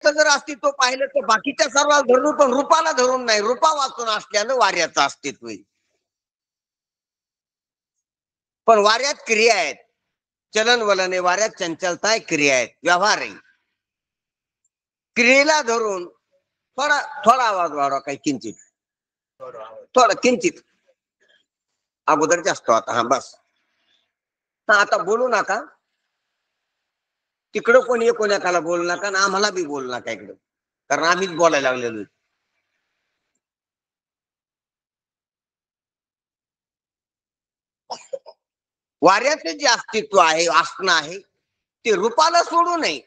वाऱ्याचं जर अस्तित्व पाहिलं तर बाकीच्या सर्वात धरून पण रूपाला धरून नाही, रूपा वाचून असल्यानं वाऱ्याचं अस्तित्व आहे. पण वाऱ्यात क्रिया आहेत, चलन वलन आहे, वाऱ्यात चंचलता आहे, क्रिया आहेत, व्यवहार आहे. क्रियेला धरून थोडा थोडा आवाज वाढवा, काही किंचित, थोडा किंचित अगोदर जास्त आता. हा बस. हा आता बोलू नका, तिकडं कोणी कोणाला बोलू नका आणि आम्हाला बी बोलू नका इकडं, कारण आम्हीच बोलायला लागलेलो. वाऱ्याचं जे अस्तित्व आहे, असणं आहे, ते रूपाला सोडू नये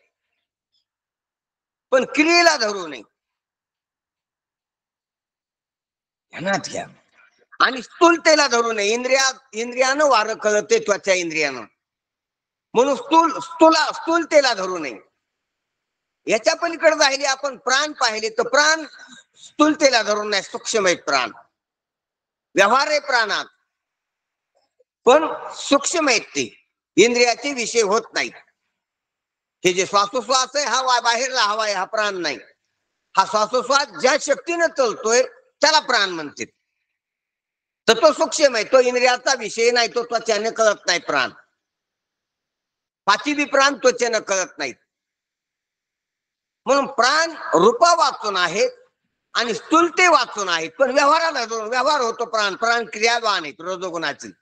पण क्रियेला धरू नये. ध्यानात घ्या. आणि स्थूलतेला धरू नये. इंद्रियानं वारं कळते त्वचा इंद्रियानं, म्हणून स्थूलतेला धरू नये. याच्या पलीकडे राहिले आपण प्राण पाहिले तर प्राण स्थूलतेला धरून नाही, सूक्ष्म आहेत प्राण. व्यवहार आहे प्राणात पण सूक्ष्म आहेत, ते इंद्रियाचे विषय होत नाहीत. हे जे श्वासोश्वास आहे हा बाहेरला हवा आहे, हा प्राण नाही. हा श्वासोश्वास ज्या शक्तीनं चालतोय त्याला प्राण म्हणते, तर तो सूक्ष्म आहे, तो इंद्रियाचा विषय नाही, तो त्वचेने कळत नाही. प्राण पाचवी प्राण त्वचेनं कळत नाहीत. म्हणून प्राण रूपा वाचून आहेत आणि स्थूलते वाचून आहेत, पण व्यवहाराला व्यवहार होतो. प्राण क्रियावान आहेत, रजोगुणाची.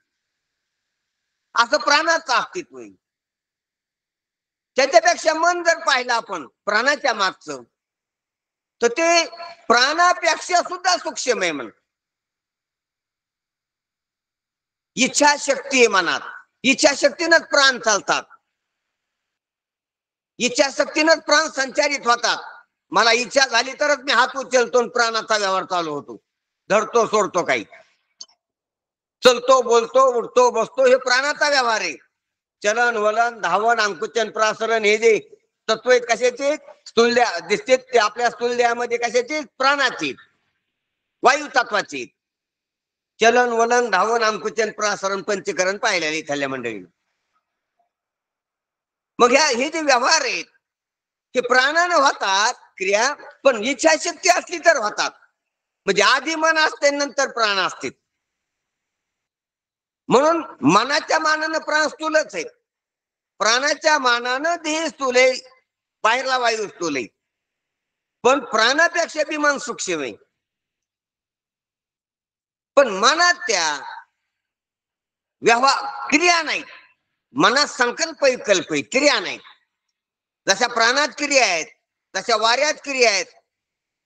असं प्राणाचं अस्तित्व आहे. त्याच्यापेक्षा मन जर पाहिलं आपण प्राणाच्या मागचं, तर ते प्राणापेक्षा सुद्धा सूक्ष्म आहे. म्हण इच्छाशक्ती आहे मनात, इच्छाशक्तीनंच प्राण चालतात, इच्छाशक्तीनंच प्राण संचारित होतात. मला इच्छा झाली तरच मी हात उचलतो, प्राणाचा व्यवहार चालू होतो. धरतो सोडतो, काही चलतो बोलतो उठतो बसतो, हे प्राणाचा व्यवहार आहे. चलन वलन धावन अंकुचन प्रासरण हे जे तत्व आहेत कशाचे, स्थूल दिसते ते आपल्या स्थूल देहामध्ये कशाचे, प्राणाचे, वायू तत्वाचे. चलन वलन धावन अंकुचन प्रासरण पंचकरण पाहिलेले इथल्या मंडळी. मग हे जे व्यवहार आहेत हे प्राणानं होतात क्रिया, पण इच्छाशक्ती असली तर होतात. म्हणजे आधी मन असते नंतर प्राण असते. म्हणून मनाच्या मानानं प्राण स्थूलच आहे, प्राणाच्या मानानं देह स्थूल आहे, बाहेरला वायू स्थूल आहे. पण प्राणापेक्षा बी मन सूक्ष्म आहे. पण मनात त्या व्यवहार क्रिया नाही, मनात संकल्प विकल्प आहे, क्रिया नाही. जशा प्राणात क्रिया आहेत, तशा वाऱ्यात क्रिया आहेत,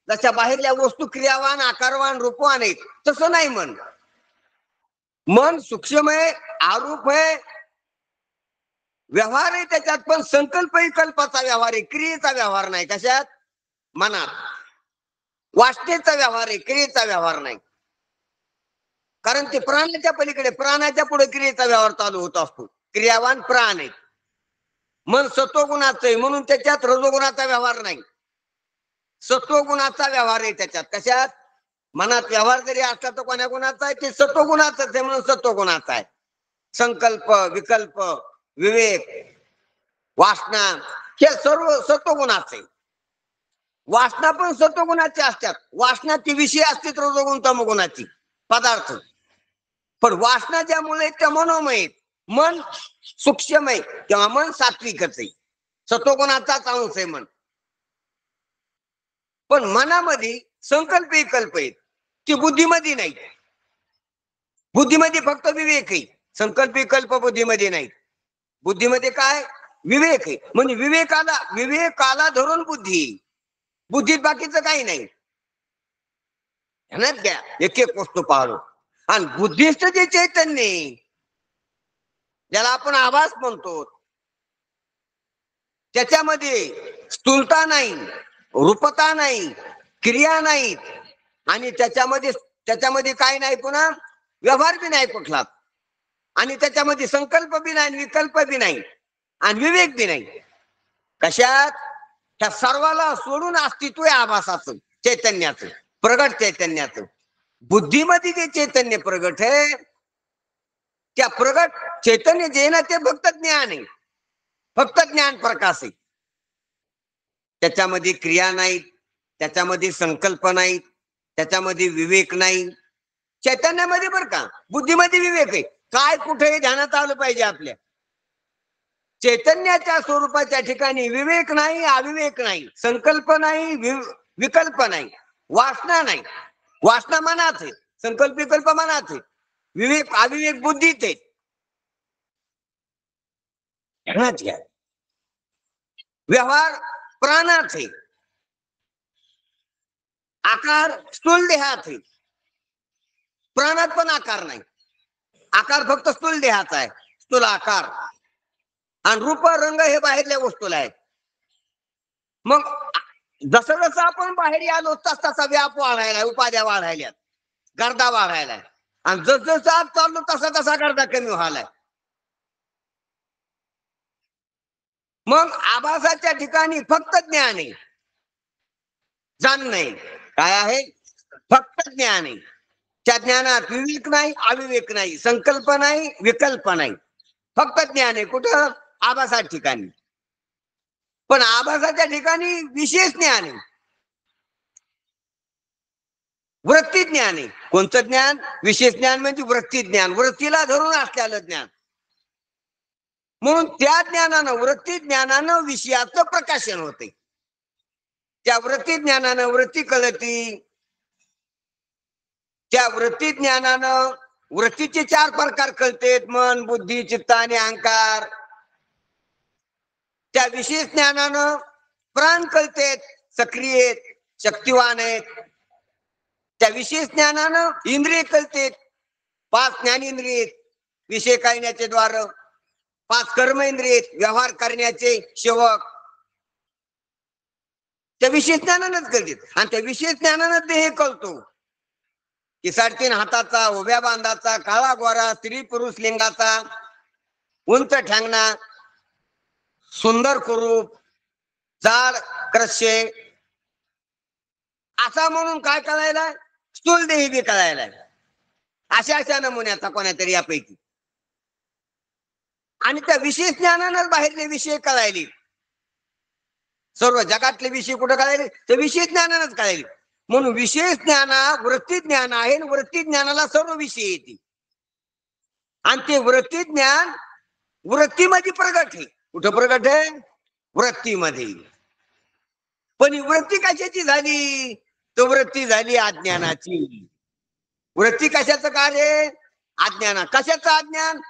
जशा बाहेरल्या वस्तू क्रियावान आकारवान रूपवान आहेत, तसं नाही मन. मन सूक्ष्म आहे, आरूप आहे, व्यवहार आहे त्याच्यात, पण संकल्प विकल्पाचा व्यवहार आहे, क्रियेचा व्यवहार नाही. कशात? मनात. वासनेचा व्यवहार आहे, क्रियेचा व्यवहार नाही. कारण ते प्राणाच्या पलीकडे, प्राणाच्या पुढे क्रियेचा व्यवहार चालू होत असतो. क्रियावान प्राण आहे. मन सत्वगुणाचं आहे, म्हणून त्याच्यात रजोगुणाचा व्यवहार नाही, सत्वगुणाचा व्यवहार आहे त्याच्यात. कशात? मनात व्यवहार जरी असला तर कोण्या गुणाचा आहे, ते सत्वगुणाचाच आहे, म्हणून सत्वगुणाचा आहे. संकल्प विकल्प विवेक वासना हे सर्व सत्वगुणाचे. वासना पण सत्वगुणाचे असतात. वासनाची विषय असतात रजोगुण तमोगुणाची पदार्थ, पण वासना ज्यामुळे त्या मनोमय, मन सूक्ष्म आहे तेव्हा मन सात्विकच आहे, सत्वगुणाचाच अंश आहे मन. पण मनामध्ये संकल्प विकल्प आहेत, ती बुद्धीमध्ये नाही. बुद्धीमध्ये फक्त विवेक आहे, संकल्प विकल्प बुद्धीमध्ये नाही. बुद्धीमध्ये काय? विवेक आहे. म्हणजे विवेकाला धरून बुद्धी, बुद्धीत बाकीचं काही नाही. ध्यानात घ्या, एक एक वस्तू पाहतो. आणि बुद्धिस्ट जे चैतन्य ज्याला आपण आभास म्हणतो, त्याच्यामध्ये स्थूलता नाही, रूपता नाही, क्रिया नाही, आणि त्याच्यामध्ये काय नाही, पुन्हा व्यवहार बी नाही कुठला, आणि त्याच्यामध्ये संकल्प बी नाही, विकल्प बी नाही, आणि विवेक बी नाही. कशात? त्या सर्वाला सोडून अस्तित्व आहे आभासाचं, चैतन्याचं, प्रगट चैतन्याचं. बुद्धीमध्ये जे चैतन्य प्रगट आहे, त्या प्रगट चैतन्य जे ना ते फक्त ज्ञान आहे, फक्त ज्ञान प्रकाश आहे. त्याच्यामध्ये क्रिया नाहीत, त्याच्यामध्ये संकल्प नाहीत, त्याच्यामध्ये विवेक नाही. चैतन्यामध्ये बरं का, बुद्धीमध्ये विवेक आहे. काय कुठेही ध्यानात आलं पाहिजे आपल्या. चैतन्याच्या स्वरूपाच्या ठिकाणी विवेक नाही, अविवेक नाही, संकल्प नाही, विकल्प नाही, वासना नाही. वासना मनात आहे, संकल्प विकल्प मनात आहे, विवेक अविवेक बुद्धीत आहे. घ्या. व्यवहार प्राणात आहे, आकार स्थूल देहात आहे. प्राणात पण आकार नाही, आकार फक्त स्थूल देहाचा आहे, स्थूल आकार. आणि रूप रंग हे बाहेरल्या वस्तूला आहेत. मग जसं जसं आपण बाहेर आलो तस तसा व्याप वाढायला, उपाध्या वाढायला, गर्दा वाढायला. आणि जस जसं आत चाललो तसा तसा गर्दा कमी व्हायलाय. मग आभासाच्या ठिकाणी फक्त ज्ञान आहे, जाण नाही. काय आहे? फक्त ज्ञान आहे. त्या ज्ञानात विवेक नाही, अविवेक नाही, संकल्प नाही, विकल्प नाही, फक्त ज्ञान आहे. कुठं? आभासाच्या ठिकाणी. पण आभासाच्या ठिकाणी विशेष ज्ञान आहे, वृत्ती ज्ञान आहे. कोणतं ज्ञान? विशेष ज्ञान म्हणजे वृत्ती ज्ञान, वृत्तीला धरून असलेलं ज्ञान. म्हणून त्या ज्ञानानं, वृत्ती ज्ञानानं विषयाचं प्रकाशन होते. त्या वृत्ती ज्ञानानं वृत्ती कळती. त्या वृत्ती ज्ञानानं वृत्तीचे 4 प्रकार कळतेत: मन, बुद्धी, चित्त आणि अहंकार. त्या विशेष ज्ञानानं प्राण कळतेत, सक्रिय आहेत, शक्तिवान आहेत. त्या विशेष ज्ञानानं इंद्रिय कळतेत, 5 ज्ञानेंद्रिय, विषय कळण्याचे द्वार, 5 कर्मेंद्रिय, व्यवहार करण्याचे सेवक. त्या विशेष ज्ञानानंच कळतात. आणि त्या विशेष ज्ञानानं देह कळतो की 3.5 हाताचा, उभ्या बांधाचा, काळा गोरा, स्त्री पुरुष लिंगाचा, उंच ठेंगणा, सुंदर कुरूप, जाड क्रश्य, असा म्हणून काय कळायला? स्थूल देही बी कळायला. अशा नमुन्याचा कोणातरी यापैकी. आणि त्या विशेष ज्ञानानंच बाहेरले विषय कळायले. सर्व जगातले विषय कुठं कळायले? ते विशेष ज्ञानानंच कळायले. म्हणून विशेष ज्ञान वृत्ती ज्ञान आहे, वृत्ती ज्ञानाला सर्व विषय येते. आणि ते वृत्ती ज्ञान वृत्तीमध्ये प्रगट आहे. कुठं प्रगट आहे? वृत्तीमध्ये. पण वृत्ती कशाची झाली? तर वृत्ती झाली अज्ञानाची. वृत्ती कशाचं कार्य? अज्ञान. कशाचं अज्ञान?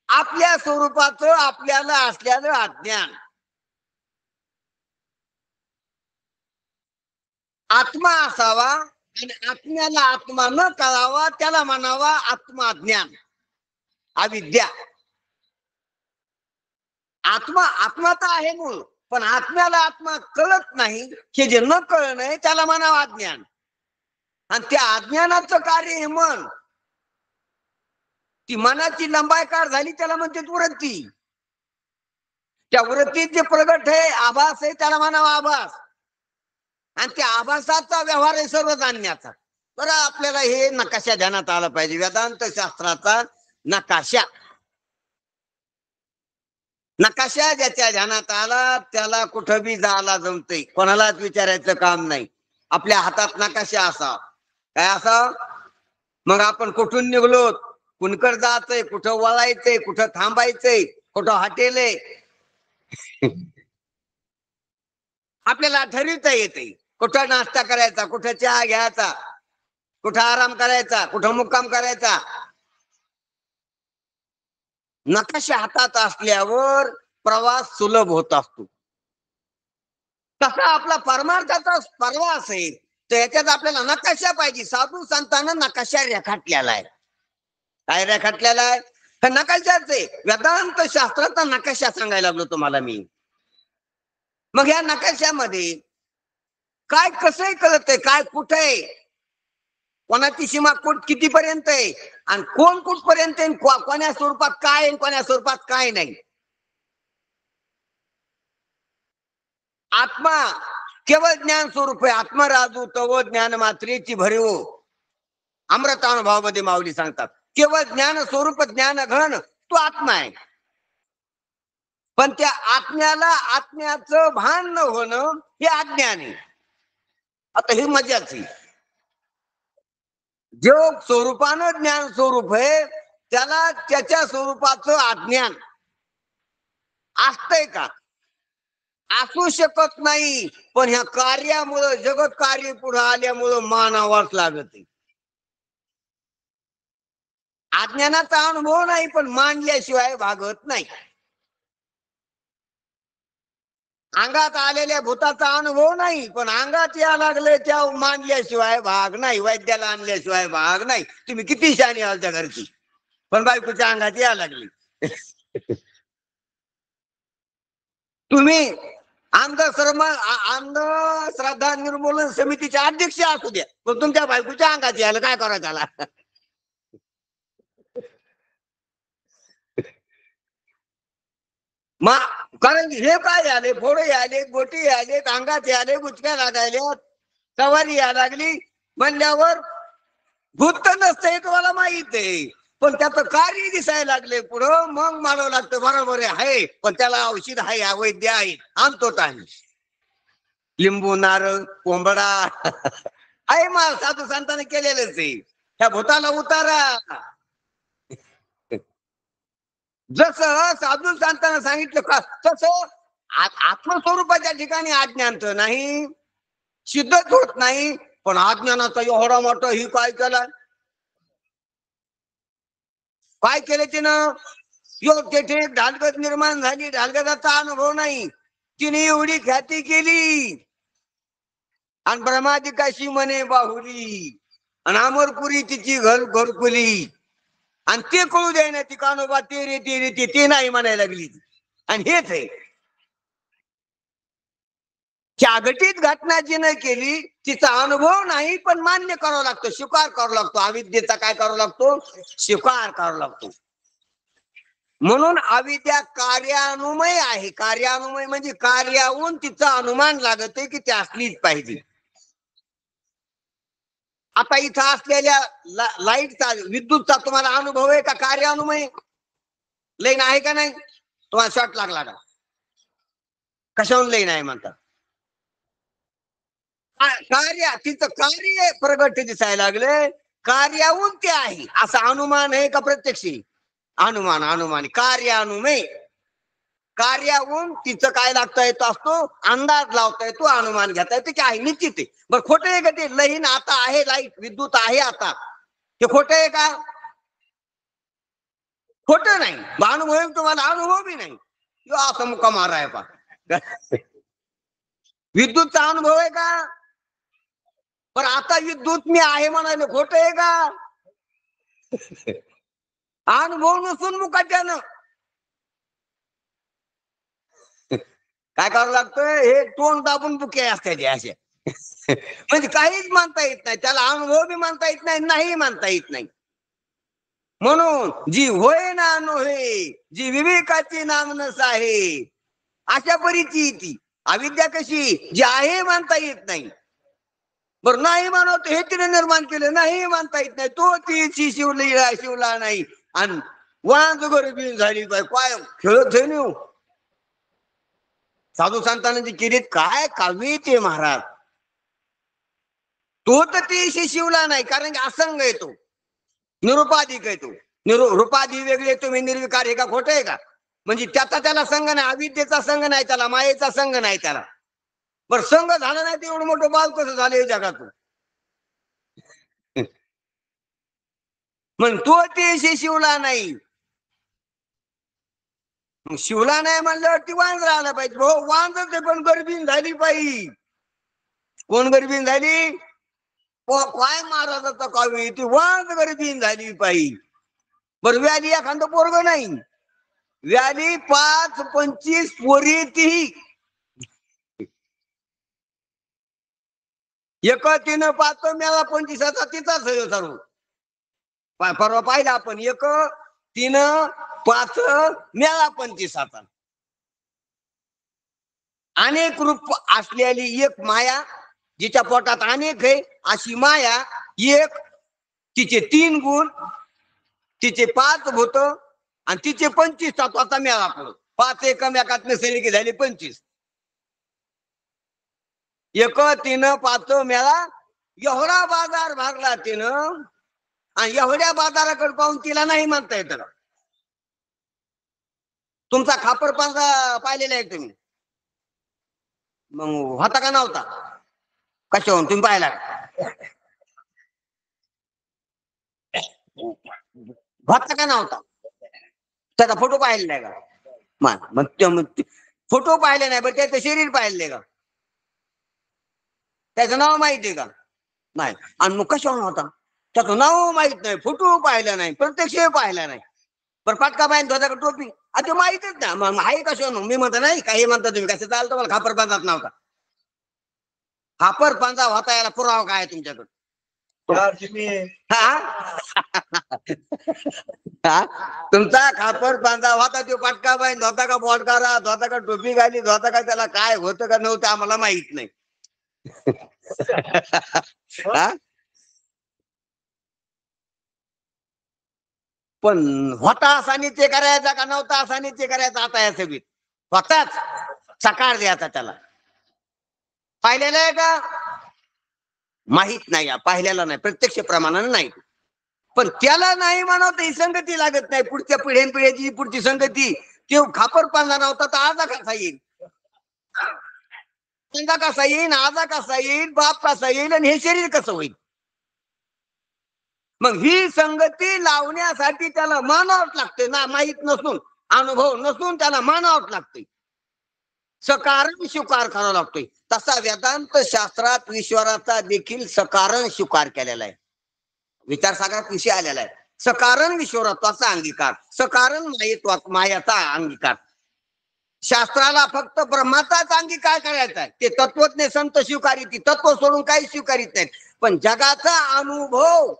आपल्या स्वरूपाचं आपल्याला असलेलं अज्ञान. आत्मा असावा आणि आत्म्याला आत्मा न कळावा, त्याला म्हणावा आत्माज्ञान, अविद्या. आत्मा तर आहे मूळ, पण आत्म्याला आत्मा कळत नाही, हे जे न कळणं आहे त्याला म्हणावं अज्ञान. आणि त्या अज्ञानाचं कार्य हे मन. ती मनाची लंबायकार झाली त्याला म्हणते वृत्ती. त्या वृत्तीत जे प्रगट आहे, आभास आहे, त्याला म्हणावं आभास. आणि त्या आभासाचा व्यवहार आहे सर्व जाणण्याचा. बरं, आपल्याला हे नकाशा ध्यानात आला पाहिजे. वेदांत शास्त्राचा नकाशा. नकाशा ज्याच्या ध्यानात आला त्याला कुठं बी जायला जमतंय, कोणालाच विचारायचं काम नाही. आपल्या हातात नकाशा असा. काय असा? मग आपण कुठून निघलो, कुणकड जायचंय, कुठं वळायचंय, कुठं थांबायचंय, कुठं हॉटेल आहे, आपल्याला ठरवता येते. कुठं नाश्ता करायचा, कुठं चहा घ्यायचा, कुठं आराम करायचा, कुठं मुक्काम करायचा. नकाशा हातात असल्यावर प्रवास सुलभ होत असतो. तसा आपला परमार्थाचा प्रवास आहे, तर याच्यात आपल्याला नकाशा पाहिजे. साधू संतांना नकाशा रेखाटलेला आहे. काय रेखाटलेला आहे? नकाशाच आहे. वेदांत शास्त्राचा नकाशा सांगायला लागलो तुम्हाला मी. मग या नकाशामध्ये काय कसंही कळतंय, काय कुठे आहे, कोणाची सीमा कितीपर्यंत आहे, आणि कोण कुठपर्यंत आहे, कोण्या स्वरूपात काय आहे, कोण्या स्वरूपात काय नाही. आत्मा केवळ ज्ञान स्वरूप आहे. आत्मा राजू तव ज्ञान मात्रेची भरीव, अमृतानुभवामध्ये माऊली सांगतात. केवळ ज्ञान स्वरूप, ज्ञान घन, तो आत्मा आहे. पण त्या आत्म्याला आत्म्याचं भान न होणं हे अज्ञान आहे. आता ही मजाच आहे. जो स्वरूपानं ज्ञान स्वरूप आहे त्याला त्याच्या स्वरूपाचं अज्ञान असतंय का? असू शकत नाही. पण ह्या कार्यामुळं जगत कार्य पुढे आल्यामुळं मानावाच लागत आहे. अज्ञानाचा अनुभव नाही पण मानल्याशिवाय भागत नाही. अंगात आलेल्या भूताचा अनुभव नाही पण अंगात या लागले त्या मानल्याशिवाय भाग नाही. वैद्याला आणल्याशिवाय भाग नाही. तुम्ही किती शानी आलच्या घरची पण बायकोच्या अंगात या लागली. तुम्ही अंधश्रद्धा निर्मूलन समितीचे अध्यक्ष असू द्या पण तुमच्या बायकोच्या अंगात यायला काय करायचं त्याला? कारण हे काय आले, फोडे आले, गोटी आले, अंगात आले, गुचक्या लागायल्या, सवारी या लागली म्हणल्यावर भूत तर नसतंय तुम्हाला माहित आहे. पण त्याचं कार्य दिसायला लागले पुढं मग मानावं लागतं. बरोबर आहे पण त्याला औषध आहे, वैद्य आहे, आणतो आम्ही लिंबू, नारळ, कोंबडा आहे. मग साधू संतांनी केलेलंच आहे. त्या भूताला उतारा. जसं साधू संतांना सांगितलं का तसं आत्मस्वरूपाच्या ठिकाणी अज्ञान तर नाही, सिद्धच होत नाही. पण अज्ञानाचा एवढा मोठा ही काय केला, काय केलं तिनं? योग तेथे ढालगत निर्माण झाली. ढालगताचा अनुभव नाही. तिने एवढी ख्याती केली आणि ब्रह्मादिकाशी म्हणे बाहुली आणि अमरपुरी तिची घरकुली आणि ते कळू द्यायना ती कानोबा ते रे ते रे ते नाही म्हणायला लागली. आणि हेच आहे जागतिक घटना जिनं केली तिचा अनुभव नाही पण मान्य करावा लागतो, स्वीकार करावा लागतो. अविद्येचा काय करावा लागतो? स्वीकार करावा लागतो. म्हणून अविद्या कार्यानुमय आहे. कार्यानुमय म्हणजे कार्याहून तिचा अनुमान लागत आहे की ती असलीच पाहिजे. आता इथं असलेल्या लाईटचा, विद्युतचा तुम्हाला अनुभव आहे का? कार्यानुमय लाईन आहे का नाही? तुम्हाला शॉर्ट लागला का? कशाहून लाईन आहे म्हणतात? कार्य, तिचं कार्य प्रगट दिसायला लागले. कार्याहून ते आहे असा अनुमान आहे का प्रत्यक्ष? अनुमान. अनुमान कार्यानुमय. कार्याहून तिचं काय लागता येतो असतो? अंदाज लावता येतो, अनुमान घेता येतो की आहे निश्चित आहे. बरं खोटं आहे का ते? लहीन आता आहे, लाईट विद्युत आहे आता, ते खोटं आहे का? खोटं नाही. अनुभव तुम्हाला अनुभव बी नाही. असं मुका मारा आहे पा. विद्युतचा अनुभव आहे का? पण आता विद्युत मी आहे म्हणाले खोटं आहे का? अनुभव नसून मुका त्यानं काय करावं लागतं? हे तोंड दाबून बुके असते असे. म्हणजे काहीच मानता येत नाही त्याला. अनुभव बी मानता येत नाही, नाही मानता येत नाही. म्हणून जी होय ना नोहे, जी विवेकाची नामनस आहे, अशा परीची ती अविद्या. कशी? जी आहे मानता येत नाही. बरं नाही मानवतो हे तिने निर्माण केलं, नाही मानता येत नाही. तो ती शिवला नाही आणि वांज गरबी झाली काय काय खेळत नाही. साधू संतांची किरीत काय काव्य ते महाराज. तो तर ती शिवला नाही कारण की असंग येतो, निरुपाधिक येतो. रूपाधी वेगळे तुम्ही निर्विकार आहे का? खोटं आहे का? म्हणजे त्याला संघ नाही, अविद्येचा संघ नाही त्याला, मायेचा संघ नाही त्याला. बरं संघ झाला नाही ते एवढं मोठं बाल कसं झालं जगातून? मग तो ते शिवला नाही. शिवला नाही म्हणल्यावर ती वांज राहायला पाहिजे. हो वांजच आहे पण गरबीन झाली पाहिजे. कोण गरबीन झाली? काय महाराजाचा काव्य ती वांज गरबीन झाली पाहिजे. बरं व्याली एखादं पोरग नाही. व्याली 5-25 पोरी ती एक तिनं 5 मेळा 25 तिचाच सर्व परवा पाहिला आपण. एक 3-5 मेळा 25. अनेक रूप असलेली एक माया, जिच्या पोटात अनेक आहे अशी माया एक. तिचे 3 गुण, तिचे 5 भूत आणि तिचे 25 तत्वाचा मेळा पडतो. 5 एकमेकात नसेल की झाली 25. एक 3 5 मेळा एवढा बाजार भरला तिनं, आणि एवढ्या बाजाराकडे पाहून तिला नाही म्हणता येत. तुमचा खापर पांजा पाहिलेला आहे तुम्ही? मग होता का नव्हता? कशाहून तुम्ही पाहिला? होता का नव्हता? त्याचा फोटो पाहिलेला आहे का? मग फोटो पाहिले नाही, पण त्याचं शरीर पाहिले का? त्याचं नाव माहिती आहे का? नाही. आणि मग कशाहून होता? त्याचं नाव माहित नाही, फोटो पाहिला नाही, प्रत्यक्ष पाहिला नाही, पण पटका पाहिजे होता का टोपी आता माहितच ना. मग आहे कशाहून? मी म्हणतो नाही, काही म्हणता तुम्ही, कसं चालतं मला खापर पांजात नव्हता. खापर पांजा होता याला पुरावा काय आहे तुमच्याकडे? तुमचा खापर पांजा होता, तो पटका बांध होता का, बोटकारा होता का, टोपी घाली होता का, त्याला काय होतं का नव्हतं आम्हाला माहित नाही. पण होता असा निश्चय करायचा का नव्हता असा निश्चय करायचा आता या सभेत? होताच, सकार द्यायचा त्याला. पाहिलेलं आहे का? माहित नाही, पाहिलेला नाही, प्रत्यक्ष प्रमाणाने नाही. पण त्याला नाही म्हणत ही संगती लागत नाही. पुढच्या पिढ्याची पुढची संगती, ते खापर पांजा नव्हता तर आजा कसा येईल? पांजा कसा येईल, आजा कसा येईल, बाप कसा येईल, आणि हे शरीर कसं होईल? मग ही संगती लावण्यासाठी त्याला मानावंच लागते ना, माहित नसून, अनुभव नसून त्याला मानावंच लागते. सकारण स्वीकार करावा लागतोय. तसा वेदांत शास्त्रात ईश्वराचा देखील सकारण स्वीकार केलेला आहे. विचारसागरात विषय आलेला आहे. सकारण ईश्वरत्वाचा अंगीकार, सकारण मायाचा अंगीकार. शास्त्राला फक्त ब्रह्माचाच अंगीकार करायचा आहे. ते तत्वज्ञ संत स्वीकारित, तत्व सोडून काही स्वीकारित नाहीत. पण जगाचा अनुभव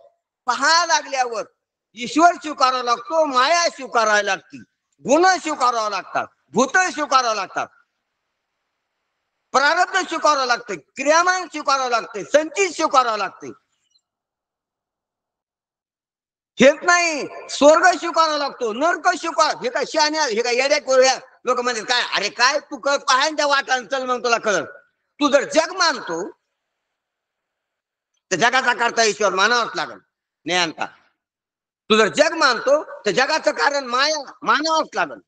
पहा लागल्यावर ईश्वर स्वीकारावा लागतो, माया स्वीकारावी लागते, गुण स्वीकारावं लागतात, भूत स्वीकारावं लागतात, प्रारब्ध स्वीकारावं लागते, क्रियामान स्वीकारावं लागते, संचित स्वीकारावं लागते. हेच नाही, स्वर्ग स्वीकारावा लागतो, नरक स्वीकार. हे काय शहाण्या, हे काय येड्या लोक म्हणतात काय, अरे काय तू पाहायच्या वाटान चल, मग तुला कळत. तू जर जग मानतो तर जगाचा करता ईश्वर मानावाच लागल, ज्ञानता. तू जर जग मानतो तर जगाचं कारण माया मानावंच लागल.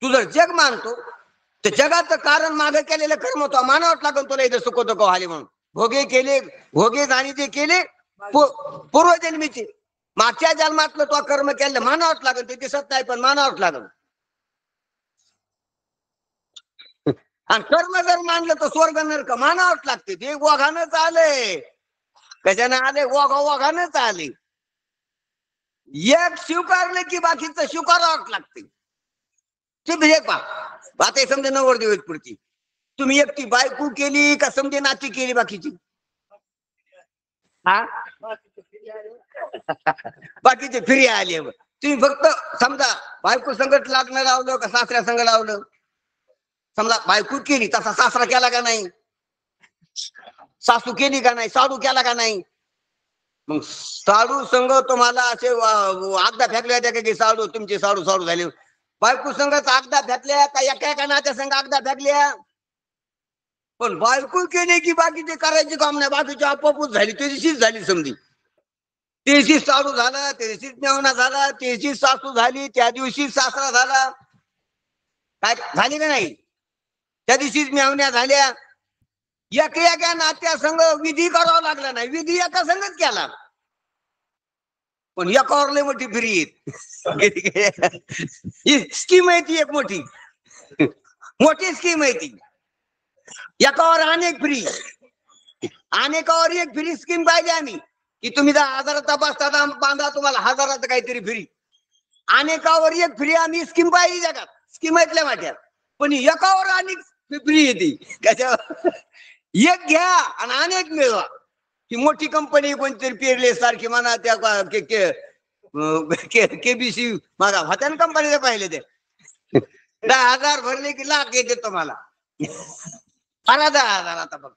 तू जर जग मानतो तर जगाचं कारण मागे केलेलं कर्म तो मानावंच लागल. तुला इथं सुख दुःख आले म्हणून भोगे केले, भोगे जाणी ते केले पूर्वजन्मीचे, मागच्या जन्मातलं तो कर्म केलं मानावंच लागल. ते दिसत नाही पण मानावंच लागल. आणि कर्म जर मानलं तर स्वर्ग नरक मानावंच लागते. ते ओघानच आले. कशाने आले? ओघानच आले. एक स्वीकारले की बाकीचं स्वीकारावंच लागते. तुम्ही एक पहा, आता समजा नवरदेव पुढची, तुम्ही एकटी बायको केली का समजे नाती केली बाकीची? हा, बाकीचे फिरी आले. तुम्ही फक्त समजा बायको संगत लागणं लावलं का सासऱ्या संग लावलं? समजा बायको केली तसा सासरा केला का नाही? सासू केली का नाही? साडू केला का नाही? मग साडू संघ तुम्हाला असे आगदा फेकल्या होत्या की साडू तुमची साडू साडू झाली? बायको संघच आगदा फेकल्या का एका एका नात्या संघ आगदा फेकल्या? पण बायको केली की बाकीचे करायचे काम नाही, बाकीची आपोआपच झाली, त्याच्याशीच झाली समजी. त्याची साडू झाला, त्याची मेवणा झाला, त्याची सासू झाली, त्या दिवशी सासरा झाला. काय झाली का नाही? त्या दिवशीच मेवण्या झाल्या. एका नात्या संघ विधी करावा लागला नाही, विधी एका संघच केला. पण एकावर लय मोठी फ्री येत. ही स्कीम आहे ती, एक मोठी मोठी स्कीम आहे ती. एकावर अनेक फ्री, अनेकावर एक फ्री स्कीम पाहिजे आम्ही, की तुम्ही 10,000 तपासता बांधा तुम्हाला 1000 काहीतरी फ्री. अनेकावर एक फ्री आम्ही स्कीम पाहिजे जगात, स्कीम ऐकल्या माझ्यात. पण एकावर अनेक फ्री येते. त्याच्यावर एक घ्या आणि अनेक मिळवा. ही मोठी कंपनी कोणतरी पेरले सारखी म्हणा, त्या केबीसी माझा होत्या ना कंपनीचे पाहिले ते 10,000 भरले की लाख येते तुम्हाला. 10,000 आता बघ.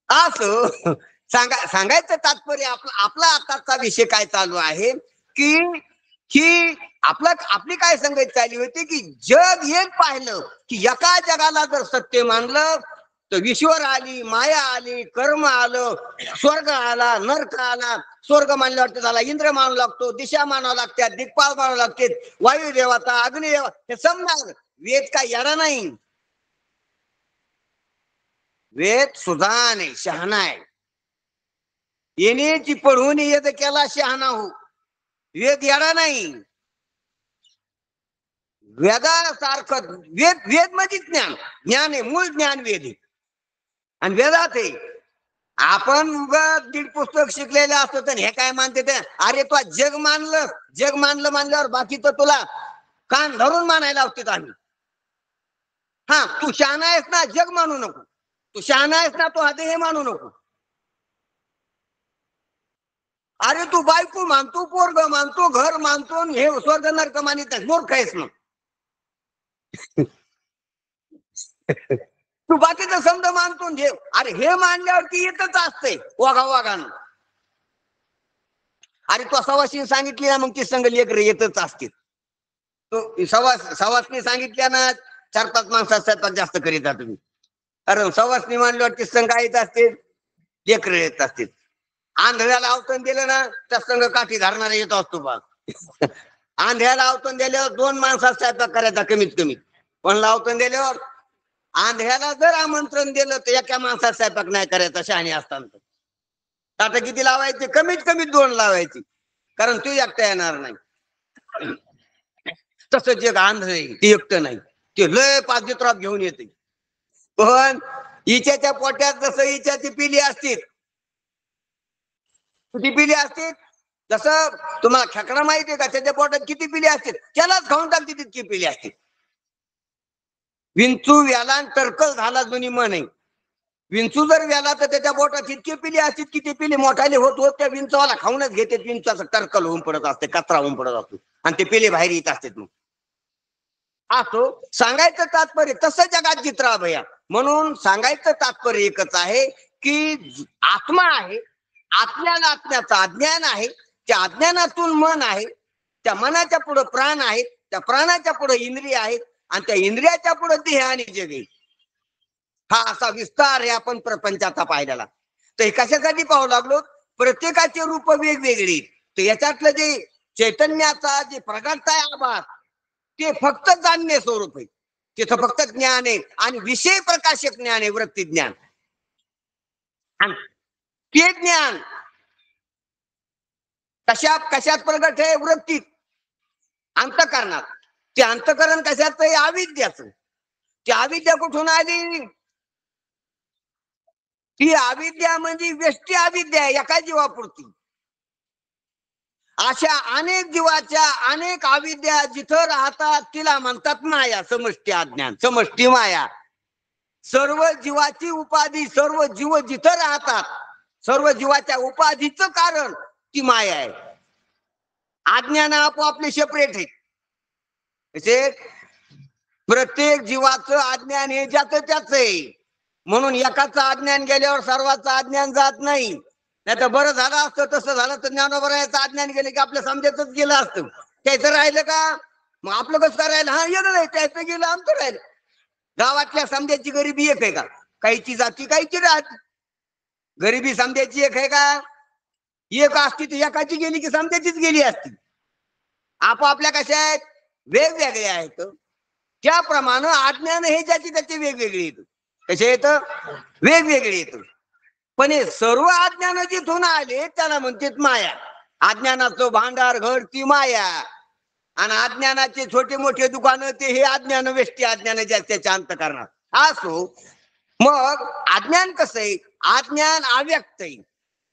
असं सांगायचं तात्पर्य आपला आताचा विषय काय चालू आहे, की ही आपली काय संगत चालली होती की जग एक पाहिलं की एका जगाला जर सत्य मानलं तर ईश्वर आली, माया आली, कर्म आलं, स्वर्ग आला, नरक आला. स्वर्ग मानल्यावर त्याला इंद्र मानू लागतो, दिशा मानावं लागतात, दिक्पाल मानावं लागते, वायू देवता, अग्नी देवता, हे समजणार. वेद काय यारा नाही, वेद सुजान आहे, शहाणा आहे. येण्याची पढून येत केला शहाणा हो. वेद यारा नाही. वेदासारखं वेद म्हणजे ज्ञान आहे, मूळ ज्ञान वेद आहे. आणि वेदात आहे. आपण दीड पुस्तक शिकलेलं असतो तर हे काय मानते ते, अरे तू जग मानलं मानल्यावर बाकी तर तुला कान धरून मानायला लावते आम्ही. हा, तू शहाणा आहेस ना, जग मानू नको. तू शहाणा आहेस ना, तू आधी हे मानू नको. अरे तू बायको मानतो, पोरग मानतो, घर मानतो, हे स्वर्ग नरक मानित नाही, मूर्ख आहेस मग. तू बाकीचं समज मानतो घे. अरे हे मानल्यावरती येतच असते वाघानं. अरे तू सवासनी सांगितली ना, मग ती संघ लेकर येतच असते. तो सवासनी सांगितल्या ना, 4-5 माणसात जास्त करीता तुम्ही. कारण सवासनी मानल्यावरती संघ येत असते, लेकर येत असते. आंधळ्याला अवतन दिलं ना, त्या संघ काठी धरणारा येत असतो बघ. आंधळ्याला अवतन दिल्यावर 2 माणसात स्वयंपाक करायचा कमीत कमी. पण अवतन दिल्यावर आंधळ्याला जर आमंत्रण दिलं तर एका माणसात स्वयंपाक नाही करायचा शहाणी असताना. ताट किती लावायचे, कमीत कमी 2 लावायची, कारण तू एकटा येणार नाही. तसं जे आंधळ आहे ते एकटं नाही, ते लय 5 जित्रात घेऊन येते. पण हिच्याच्या पोट्यात जसं हिच्याची पिली असतील, किती पिली असतील, जसं तुम्हाला खेकडा माहिती आहे का, त्याच्या पोटात किती पिली असतील, त्यालाच खाऊन टाकते तितकी पिली असतील. विंचू व्यालान टरकल झाला जुनी म्हण आहे. विंचू जर व्याला तर त्याच्या पोटात इतके पिली असतील की ते पिली मोठाले होत त्या विंचवाला खाऊनच घेते. विंचाचं टरकल होऊन पडत असते, कचरा होऊन पडत असतो, आणि ते पिले बाहेर येत असते. मग असो, सांगायचं तात्पर्य तसं जगात चित्रा भया. म्हणून सांगायचं तात्पर्य एकच आहे की आत्मा आहे, आपल्याला आत्म्याचं अज्ञान आहे, त्या अज्ञानातून मन आहे, त्या मनाच्या पुढे प्राण आहेत, त्या प्राणाच्या पुढे इंद्रिय आहेत, आणि त्या इंद्रियाच्या पुढे देह आणि जग आहे. हा असा विस्तार आहे आपण प्रपंचाचा पाहिलेला. तर हे कशासाठी पाहू लागलो, प्रत्येकाचे रूप वेगवेगळी. तर याच्यातलं जे चैतन्याचा जे प्रगट आहे आभास, ते फक्त जाणणे स्वरूप आहे. तिथं फक्त ज्ञान आहे, आणि विषय प्रकाशक ज्ञान आहे, वृत्ती ज्ञान. ते ज्ञान कशात प्रगट आहे, वृत्तीत, अंतःकरणात. ते अंतःकरण कशात आहे, अविद्याचं. ती अविद्या कुठून आली, ती अविद्या म्हणजे व्यष्टी अविद्या आहे, एका जीवापुरती. अशा अनेक जीवाच्या अनेक अविद्या जिथं राहतात तिला म्हणतात माया, समष्टी अज्ञान, समष्टी माया. सर्व जीवाची उपाधी, सर्व जीव जिथं राहतात, सर्व जीवाच्या उपाधीचं कारण ती माया आहे. अज्ञान आपोआपले सेपरेट आहे. तसे प्रत्येक जीवाचं अज्ञान हे ज्याचं त्याच आहे. म्हणून एकाचं अज्ञान गेल्यावर सर्वांचं अज्ञान जात नाही. नाही तर बरं झालं असतं, तसं झालं तर ज्ञानोबराचं अज्ञान गेलं की आपल्या समजायचंच गेलं असतं. त्याचं राहिलं का, मग आपलं कसं करायला, हा येणं नाही, त्याचं गेलं आमचं राहिलं. गावातल्या समजायची गरिबी एक आहे का, काहीची जाती काहीची राहते. गरिबी समजायची एक आहे का, एक असती तर एकाची गेली की समजायचीच गेली असती. आपापल्या कशा आहेत, वेगवेगळ्या आहेत. त्याप्रमाणे अज्ञान हे ज्याची त्याची वेगवेगळी येत. कसे येत, वेगवेगळे येत. पण हे सर्व अज्ञान जिथून आले त्याला म्हणतात माया. अज्ञानाचं भांडार घर ती माया, आणि अज्ञानाचे छोटे मोठे दुकानं ते हे अज्ञान, व्यष्टी अज्ञान त्याच्या अंतःकरणात. असो, मग अज्ञान कसं आहे, अज्ञान अव्यक्त आहे.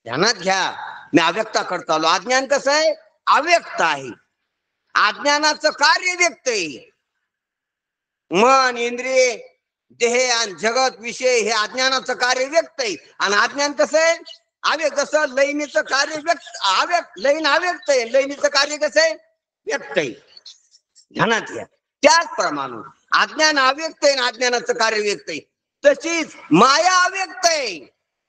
ध्यानात घ्या, मी अव्यक्ता करतो आलो. अज्ञान कसं आहे, अव्यक्त आहे. अज्ञानाचं कार्य व्यक्त आहे. मन, इंद्रिय, देह आणि जगत विषय हे अज्ञानाचं कार्य व्यक्त आहे. आणि अज्ञान कसं आहे, अव्यक्त. जसं लैनीचं कार्य व्यक्त लैन अव्यक्त आहे, लैनीचं कार्य कसं आहे, व्यक्त आहे. ध्यानात घ्या. त्याचप्रमाणे अज्ञान अव्यक्त आहे आणि अज्ञानाचं कार्य व्यक्त आहे. तशीच माया अव्यक्त आहे,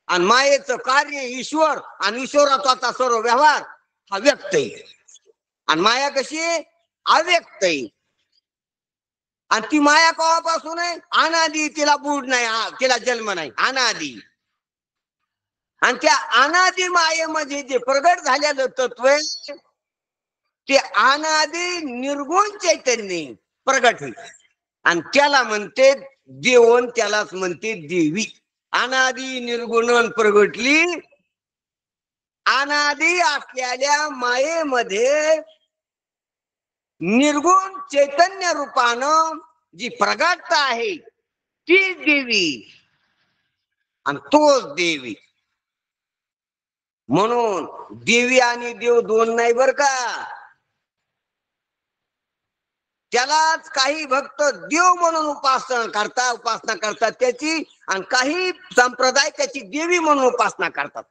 आणि मायेचं कार्य ईश्वर, आणि ईश्वराचा सर्व व्यवहार हा व्यक्त आहे. आणि माया कशी आहे? अव्यक्त आहे. आणि ती माया केव्हापासून आहे? अनादी. तिला बूड नाही, तिला जन्म नाही, अनादी. आणि त्या अनादी मायेमध्ये जे प्रगट झालेलं तत्व आहे ते अनादी निर्गुण चैतन्य प्रगट होईल. आणि त्याला म्हणते देवन, त्यालाच म्हणते देवी. अनादी निर्गुण प्रगटली. अनादी असलेल्या मायेमध्ये निर्गुण चैतन्य रूपानं जी प्रगटता आहे ती देवी, आणि तोच देवी. म्हणून देवी आणि देव दोन नाही बर का. त्यालाच काही भक्त देव म्हणून उपासना करतात त्याची, आणि काही संप्रदाय त्याची देवी म्हणून उपासना करतात.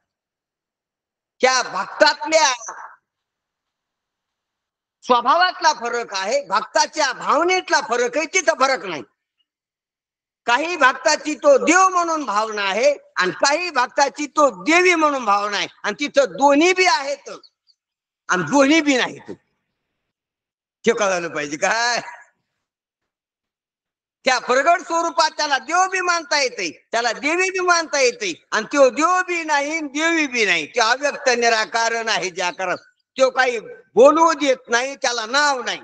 त्या भक्तातल्या स्वभावातला फरक आहे, भक्ताच्या भावनेतला फरक आहे, तिथं फरक नाही. काही भक्ताची तो देव म्हणून भावना आहे आणि काही भक्ताची तो देवी म्हणून भावना आहे, आणि तिथं दोन्ही बी आहेत आणि दोन्ही बी नाहीत. हे कळायला पाहिजे काय. त्या प्रगट स्वरूपात त्याला देव बी मानता येते, त्याला देवी बी मानता येते, आणि तो देव बी नाही देवी बी नाही. ते अव्यक्त निराकार आहे ज्या करत तो काही बोलू देत नाही, त्याला नाव नाही.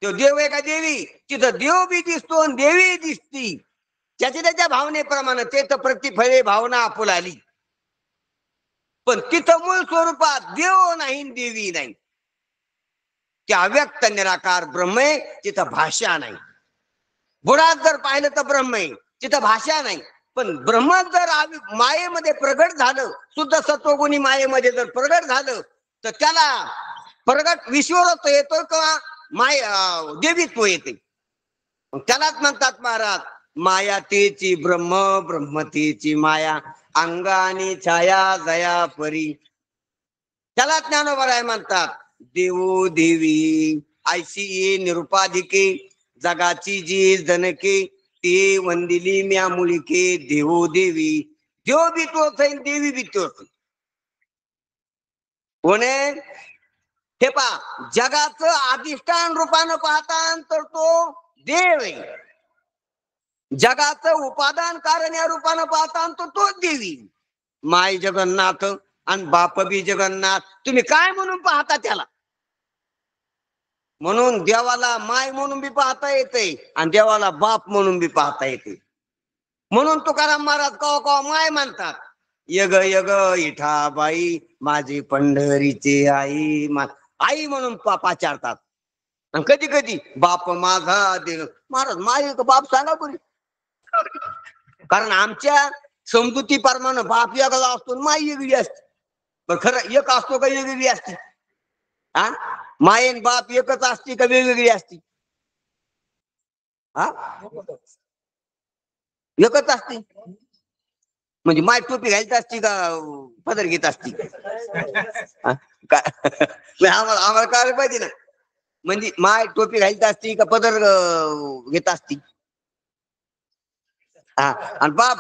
तो देव आहे का देवी? तिथं देव बी दिसतो आणि देवी दिसती, त्याच्या त्याच्या भावनेप्रमाणे. ते तर प्रतिफळे भावना आपुला आली. पण तिथं मूळ स्वरूपात देव नाही देवी नाही, ते अव्यक्त निराकार ब्रह्म आहे. तिथं भाषा नाही. बुडात जर पाहिलं तर ब्रह्म आहे, तिथं भाषा नाही. पण ब्रह्म जर मायेमध्ये प्रगट झालं, शुद्ध सत्वगुणी मायेमध्ये जर प्रगट झालं, तर त्याला प्रगट विश्वरत्व येतो किंवा देवीत्व येते. त्यालाच म्हणतात महाराज, माया तेची ब्रह्म, ब्रह्म तेची माया, अंगाने छाया जया परी. त्याला ज्ञानोबराय म्हणतात. देवो देवी ऐशी ये निरुपाधिके, जगाची जी जनके ते वंदिली म्या मुलिके. देवो देवी, देव बी तोच आहे, देवी बी तोच. कोणे? हे पहा, जगाचं अधिष्ठान रूपानं पाहता तर तो देव आहे. जगाचं उपादान कारण या रूपानं पाहता तो तोच देवी. माय जगन्नाथ आणि बाप बी जगन्नाथ. तुम्ही काय म्हणून पाहता त्याला? म्हणून देवाला माय म्हणून बी पाहता येते आणि देवाला बाप म्हणून बी पाहता येते. म्हणून तुकाराम महाराज कवा कवा माय म्हणतात. यग यग इठाबाई माझी पंढरीची आई. आई म्हणून पाचारतात. आणि कधी कधी बाप माझा देव. महाराज माय बाप सांगा बरी. कारण आमच्या समजुती प्रमाणे बाप वेगळा असतो, माई वेगळी असते. पण खरं एक असतो का वेगवेगळी असते? हा, मायन बाप एकच असते का वेगवेगळी असते? हा, एकच असते. म्हणजे माय टोपी घालत असती का पदर घेत असती? आम्हाला आम्हाला कळायला पाहिजे ना. म्हणजे माय टोपी घालत असती का पदर घेत असती? हा, आणि बाप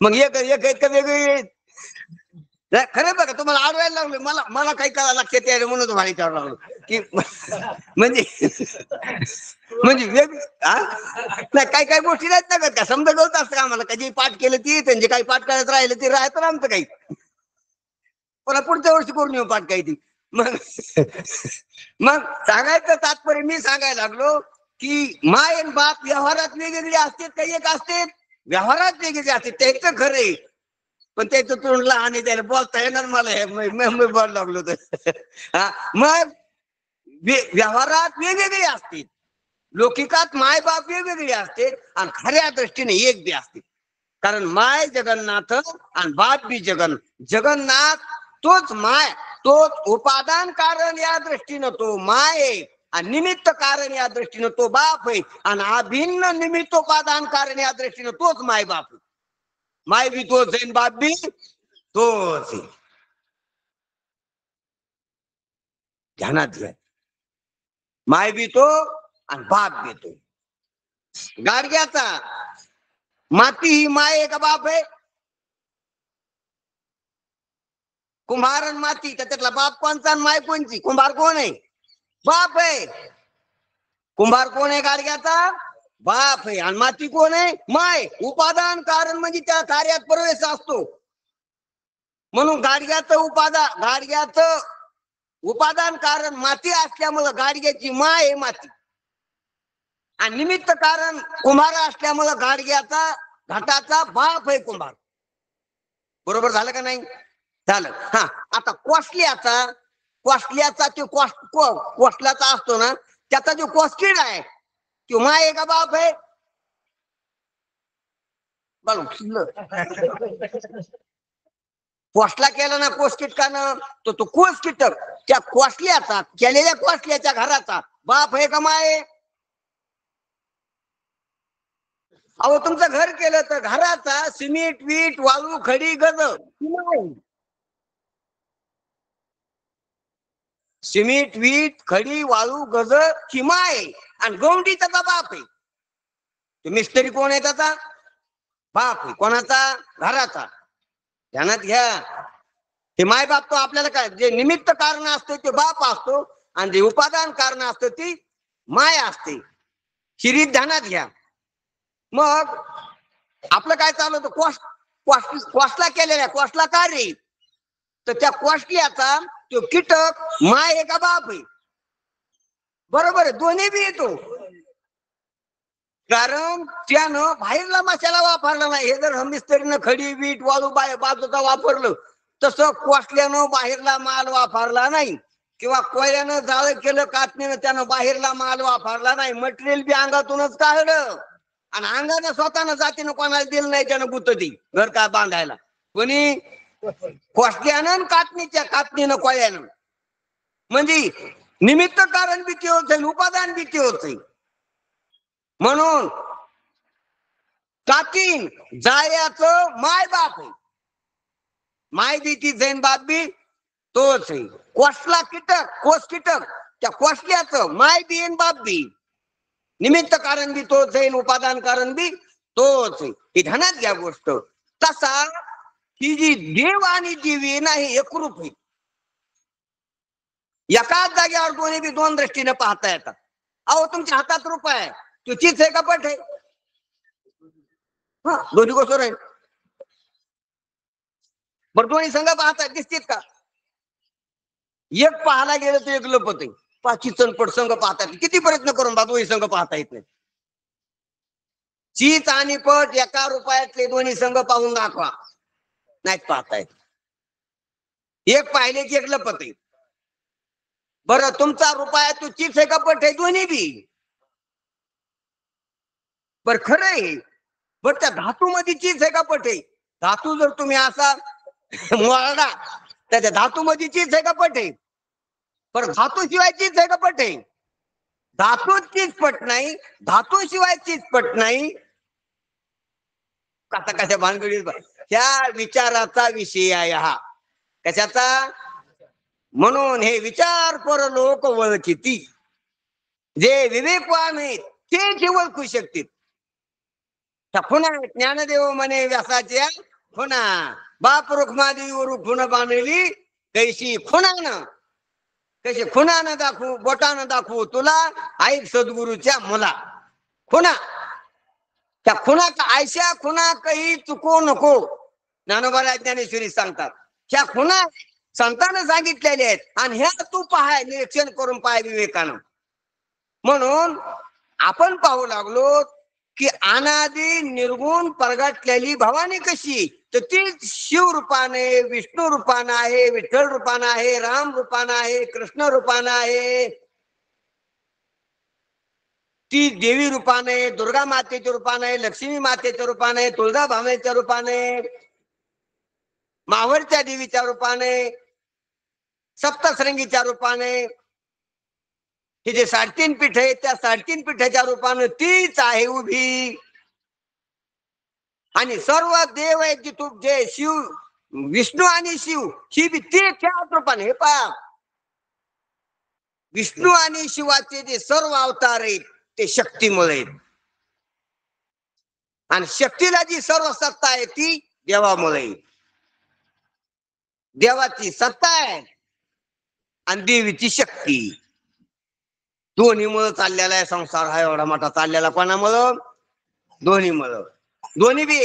मग एक एक का वेगळी? खरं बघा, तुम्हाला आडवायला लागलो. मला काही कळा लक्षात यायला म्हणून तुम्हाला विचारायला लागलो की म्हणजे म्हणजे नाही, काही काही गोष्टी नाहीत ना का समजा गवत असतं का आम्हाला. कधी पाठ केलं ती त्यांचे काही पाठ करत राहिलं ते राहतं आमचं काही. पण पुढच्या वर्षी करून येऊ पाठ काही ती. मग मग सांगायचं तात्पर्य मी सांगायला लागलो की माय आणि बाप व्यवहारात वेगवेगळे असतात, काही एक असते व्यवहारात वेगवेगळे असते. त्याचं खरं आहे, पण त्याचं तोंड लहान आहे, त्याला बोलता येणार. मला मी बोलायला लागलो तर हा. मग व्यवहारात वेगवेगळे असते, लौकिकात माय बाप वेगवेगळे असते, आणि खऱ्या दृष्टीने एक बी असते. कारण माय जगन्नाथ आणि बाप बी जगन्नाथ. तोच माय, तोच उपादान कारण या दृष्टीनं तो माय आहे, आणि निमित्त कारण या दृष्टीनं तो बाप आहे, आणि अभिन्न निमित्तोपादान कारण या दृष्टीनं तोच माय बाप. माय बी तोच आहे, बाप बी तोच आहे. ध्यानात घ्या, माय बी तो आणि बाप बी तो. गाडग्याचा माती ही माय आहे का बाप आहे? कुंभार आणि माती, त्याच्यातला बाप कोणचा आणि माय कोणची? कुंभार कोण आहे? बाप आहे. कुंभार कोण आहे? गाडग्याचा बाप आहे. आणि माती कोण आहे? माय. उपादान कारण म्हणजे त्या कार्यात प्रवेश असतो. म्हणून गाडग्याचं उपादान कारण माती असल्यामुळं गाडग्याची माय आहे माती. आणि निमित्त कारण कुंभार असल्यामुळं गाडग्याचा घाटाचा बाप आहे कुंभार. बरोबर झालं का नाही? झालं. हा, आता कोसल्याचा तो कोसल्याचा असतो ना, त्याचा जो कोसकीड आहे तो माय आहे का बाप आहे? कोसला केला ना कोस कीटकानं, तो कोस कीटक त्या कोसल्याचा केलेल्या कोसल्याच्या घराचा बाप आहे का माय? अहो तुमचं घर केलं तर घराचा सिमेंट वीट वाळू खडी गज, सिमेंट वीट खडी वाळू गज किमा आहे. आणि गौंडी त्याचा बाप आहे. तो मिस्त्री कोण आहे? त्याचा बाप आहे. कोणाचा? घराचा. ध्यानात घ्या. हे माय बाप तो आपल्याला काय, जे निमित्त कारण असतो ते बाप असतो आणि जे उपादान कारण असतं ती माय असते. शिरीत ध्यानात घ्या. मग आपलं काय चालू होतं? कोसला केलेल्या कोसला कार्य, तर त्या कोसल्याचा तो कीटक माय आहे का बाप आहे? बरोबर आहे, दोन्ही बी येतो. कारण त्यानं बाहेरला मसाला वापरला नाही. हे जर मिस्त्रीनं खडी वीट वाळू बाजूचा वापरलं, तसं कोसल्यानं बाहेरला माल वापरला नाही. किंवा कोयल्यानं जाळ केलं कातणीनं, त्यानं बाहेरला माल वापरला नाही. मटेरियल बी अंगातूनच काढलं. आणि अंगानं स्वतःनं जातीनं कोणाला दिलं नाही त्यानं गुतती घर का बांधायला. कोणी? कोसल्यानं कातणीच्या कातणीनं कोयल्यानं. म्हणजे निमित्त कारण बी ते होत, उपादान बी ते होत. म्हणून कातीन जायाचं माय बाप आहे. माय बी ती जैन बाप बी तोच आहे. कोसला कीटक कोस कीटक त्या कोसल्याचं माय बी आणि बाप बी. निमित्त कारण बी तोच आहे, उपादान कारण बी तोच आहे. ही ध्यानात घ्या गोष्ट. तसा ही जी देव आणि जीवी नाही एकरूप आहे. एकाच जागेवर दोन्ही बी दोन दृष्टीने पाहता येतात. अहो तुमच्या हातात रुपये आहे, तो चीज आहे का पट आहे? हा, दोन्ही गोष्ट आहे. बरं दोन्ही संघ पाहता दिसतील का? एक पाहायला गेलं तर एक लपत आहे. पाची चणपट संघ पाहता येत. किती प्रयत्न करून बा दोन्ही संघ पाहता येत नाही. चीज आणि पट एका रुपयातले दोन्ही संघ पाहून दाखवा, नाहीत पाहता येत. एक पाहिले की एक लपत आहे. बरं तुमचा रुपया तो चीज आहे का पट आहे? दोन्ही बी. बर खरं आहे. बर त्या धातू मध्ये चीज आहे का पट आहे? धातू जर तुम्ही असा मोळला तर त्या धातू मध्ये चीज आहे का पट आहे? पण धातू शिवाय चीज आहे का पट आहे? धातू चीज पट नाही, धातू शिवाय चीज पट नाही. कसा कशा भानगडीत त्या विचाराचा विषय आहे हा. कशाचा? म्हणून हे विचार पर लोक ओळखीती. जे विवेकवान आहेत ते ओळखू शकतील. खुणा ज्ञानदेव म्हणे व्यासाच्या खुणा, बाप रुक्मादेवीवर खुण बांधली कैशी खुणानं. कशी खुणानं दाखवू, बोटानं दाखवू तुला, ऐक सद्गुरूच्या मुला. खुणा त्या खुणा आयशा खुणा काही चुकू नको. ज्ञानोबा ज्ञानेश्वरी सांगतात ह्या खुणा संतांना सांगितलेल्या आहेत. आणि ह्या तू पाहाय, निरीक्षण करून पाहाय विवेकानं. म्हणून आपण पाहू लागलो की अनादी निर्गुण प्रगटलेली भवानी कशी, तर ती शिव रूपाने, विष्णू रूपानं आहे, विठ्ठल रूपानं आहे, राम रूपानं आहे, कृष्ण रूपानं आहे. ती देवी रूपाने, दुर्गा मातेच्या रूपाने, लक्ष्मी मातेच्या रूपाने, तुळजा भामेच्या रूपाने, मावळच्या देवीच्या रूपाने, सप्तशृंगीच्या रूपाने, हे जे 3.5 पीठ आहे त्या 3.5 पीठाच्या रूपाने तीच आहे उभी. आणि सर्व देव आहेत की तू जे शिव, विष्णू आणि शिव ही बी ते त्याच रूपाने. हे पहा, विष्णू आणि शिवाचे जे सर्व अवतार आहेत ते शक्तीमुळे आहेत. आणि शक्तीला जी सर्व सत्ता आहे ती देवामुळे. देवाची सत्ता आहे आणि देवीची शक्ती. दोन्हीमुळं चाललेला आहे संसार. हा एवढा मोठा चाललेला कोणामुळं? दोन्हीमुळं. दोन्ही बी,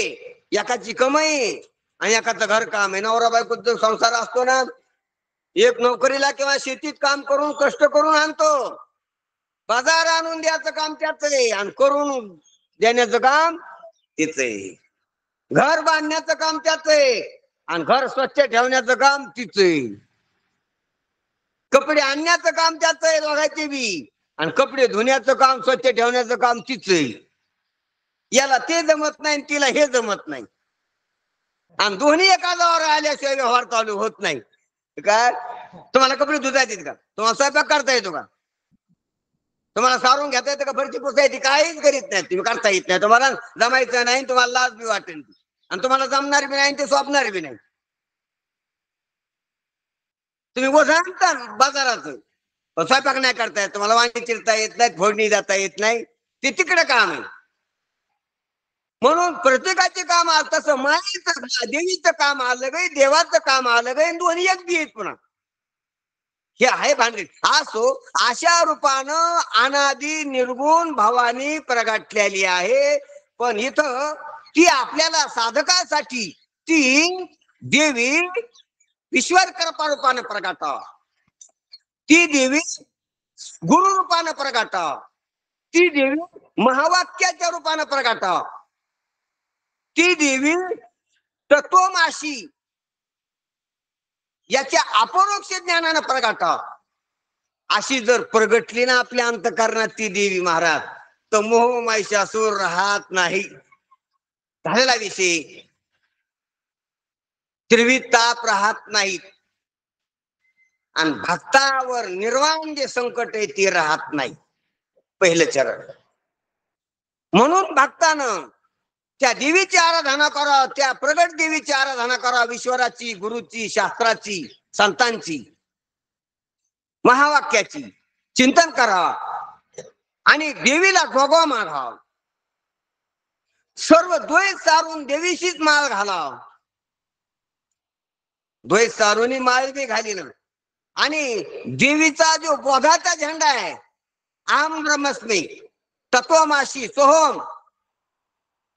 एकाची कमाई आणि एकाचं घर काम आहे. नवरा बायकोचा संसार असतो ना, एक नोकरीला किंवा शेतीत काम करून कष्ट करून आणतो, बाजार आणून द्यायचं काम त्याच आहे आणि करून देण्याचं काम तिच आहे. घर बांधण्याचं काम त्याच आहे आणि घर स्वच्छ ठेवण्याचं काम तिच आहे. कपडे आणण्याचं काम त्याच आहे दोघांचे बी आणि कपडे धुण्याचं काम स्वच्छ ठेवण्याचं काम तिच आहे. याला ते जमत नाही तिला हे जमत नाही आणि दोन्ही एका जावर आल्याशिवाय व्यवहार चालू होत नाही. काय तुम्हाला कपडे धुता येतात का? तुम्हाला स्वयंपाक करता येतो का? तुम्हाला सारून घेता येतं का? फरची पुसता येते? काहीच करीत नाही तुम्ही, करता येत नाही. तुम्हाला जमायचं नाही, तुम्हाला लाज बी वाटेल आणि तुम्हाला जमणार बी नाही, ते स्वप्नार बी नाही. तुम्ही बोलता बाजारात स्वयंपाक नाही करता येत, तुम्हाला वांगी चिरता येत नाही, फोडणी जाता येत नाही, ते तिकडे काम आहे. म्हणून प्रत्येकाचे काम तसं मायेचं देवीचं काम आलं गे, देवाचं काम आलं गे, दोन्ही एक बी आहेत पुन्हा. हे आहे भांडण. असो अशा रूपानं अनादी निर्गुण भवानी प्रगटलेली आहे. पण इथं ती आपल्याला साधकासाठी ती देवी ईश्वर कृपा रूपानं प्रगटा, ती देवी गुरु रूपानं प्रगटा, ती देवी महावाक्याच्या रूपानं प्रगटा, ती देवी तत्वमाशी याच्या अपरोक्ष ज्ञानानं प्रगटा. अशी जर प्रगटली ना आपल्या अंतःकरणात ती देवी महाराज, तर मोह महिषासूर राहत नाही. झालेला विषय. त्रिविध ताप राहत नाहीत आणि भक्तावर निर्वाण जे संकट आहे ते राहत नाही. पहिलं चरण. म्हणून भक्तानं त्या देवीची आराधना करा, त्या प्रगट देवीची आराधना करा, ईश्वराची, गुरुची, शास्त्राची, संतांची, महावाक्याची चिंतन करा आणि देवीला जोगवा मागा. सर्व द्वैत सारून देवीशीच माळ घाला. द्वैत सारून माळ बी घाली ना. आणि देवीचा जो बोधाचा झेंडा आहे, आम ब्रह्मस्मी तत्वमाशी सोहम,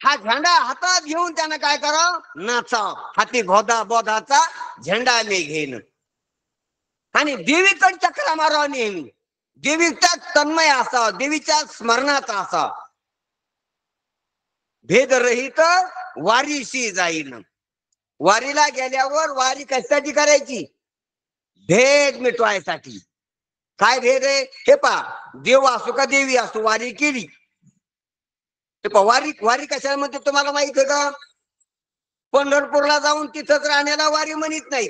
हा झेंडा हातात घेऊन त्यानं काय करा? नाचा. हाती बोधाचा झेंडा मी घेईन आणि देवीकडे चक्रा मारा नेहमी. देवीचा तन्मय असा, देवीच्या स्मरणात असा. भेदरहित वारीशी जाईन. वारीला गेल्यावर वारी कशासाठी करायची? भेद मिटवायसाठी. काय भेद आहे? हे पहा, देव असो का देवी असो, वारी केली. हे पहा, वारी कशाला म्हणते तुम्हाला माहित आहे का? पंढरपूरला जाऊन तिथंच राहण्याला वारी म्हणत नाही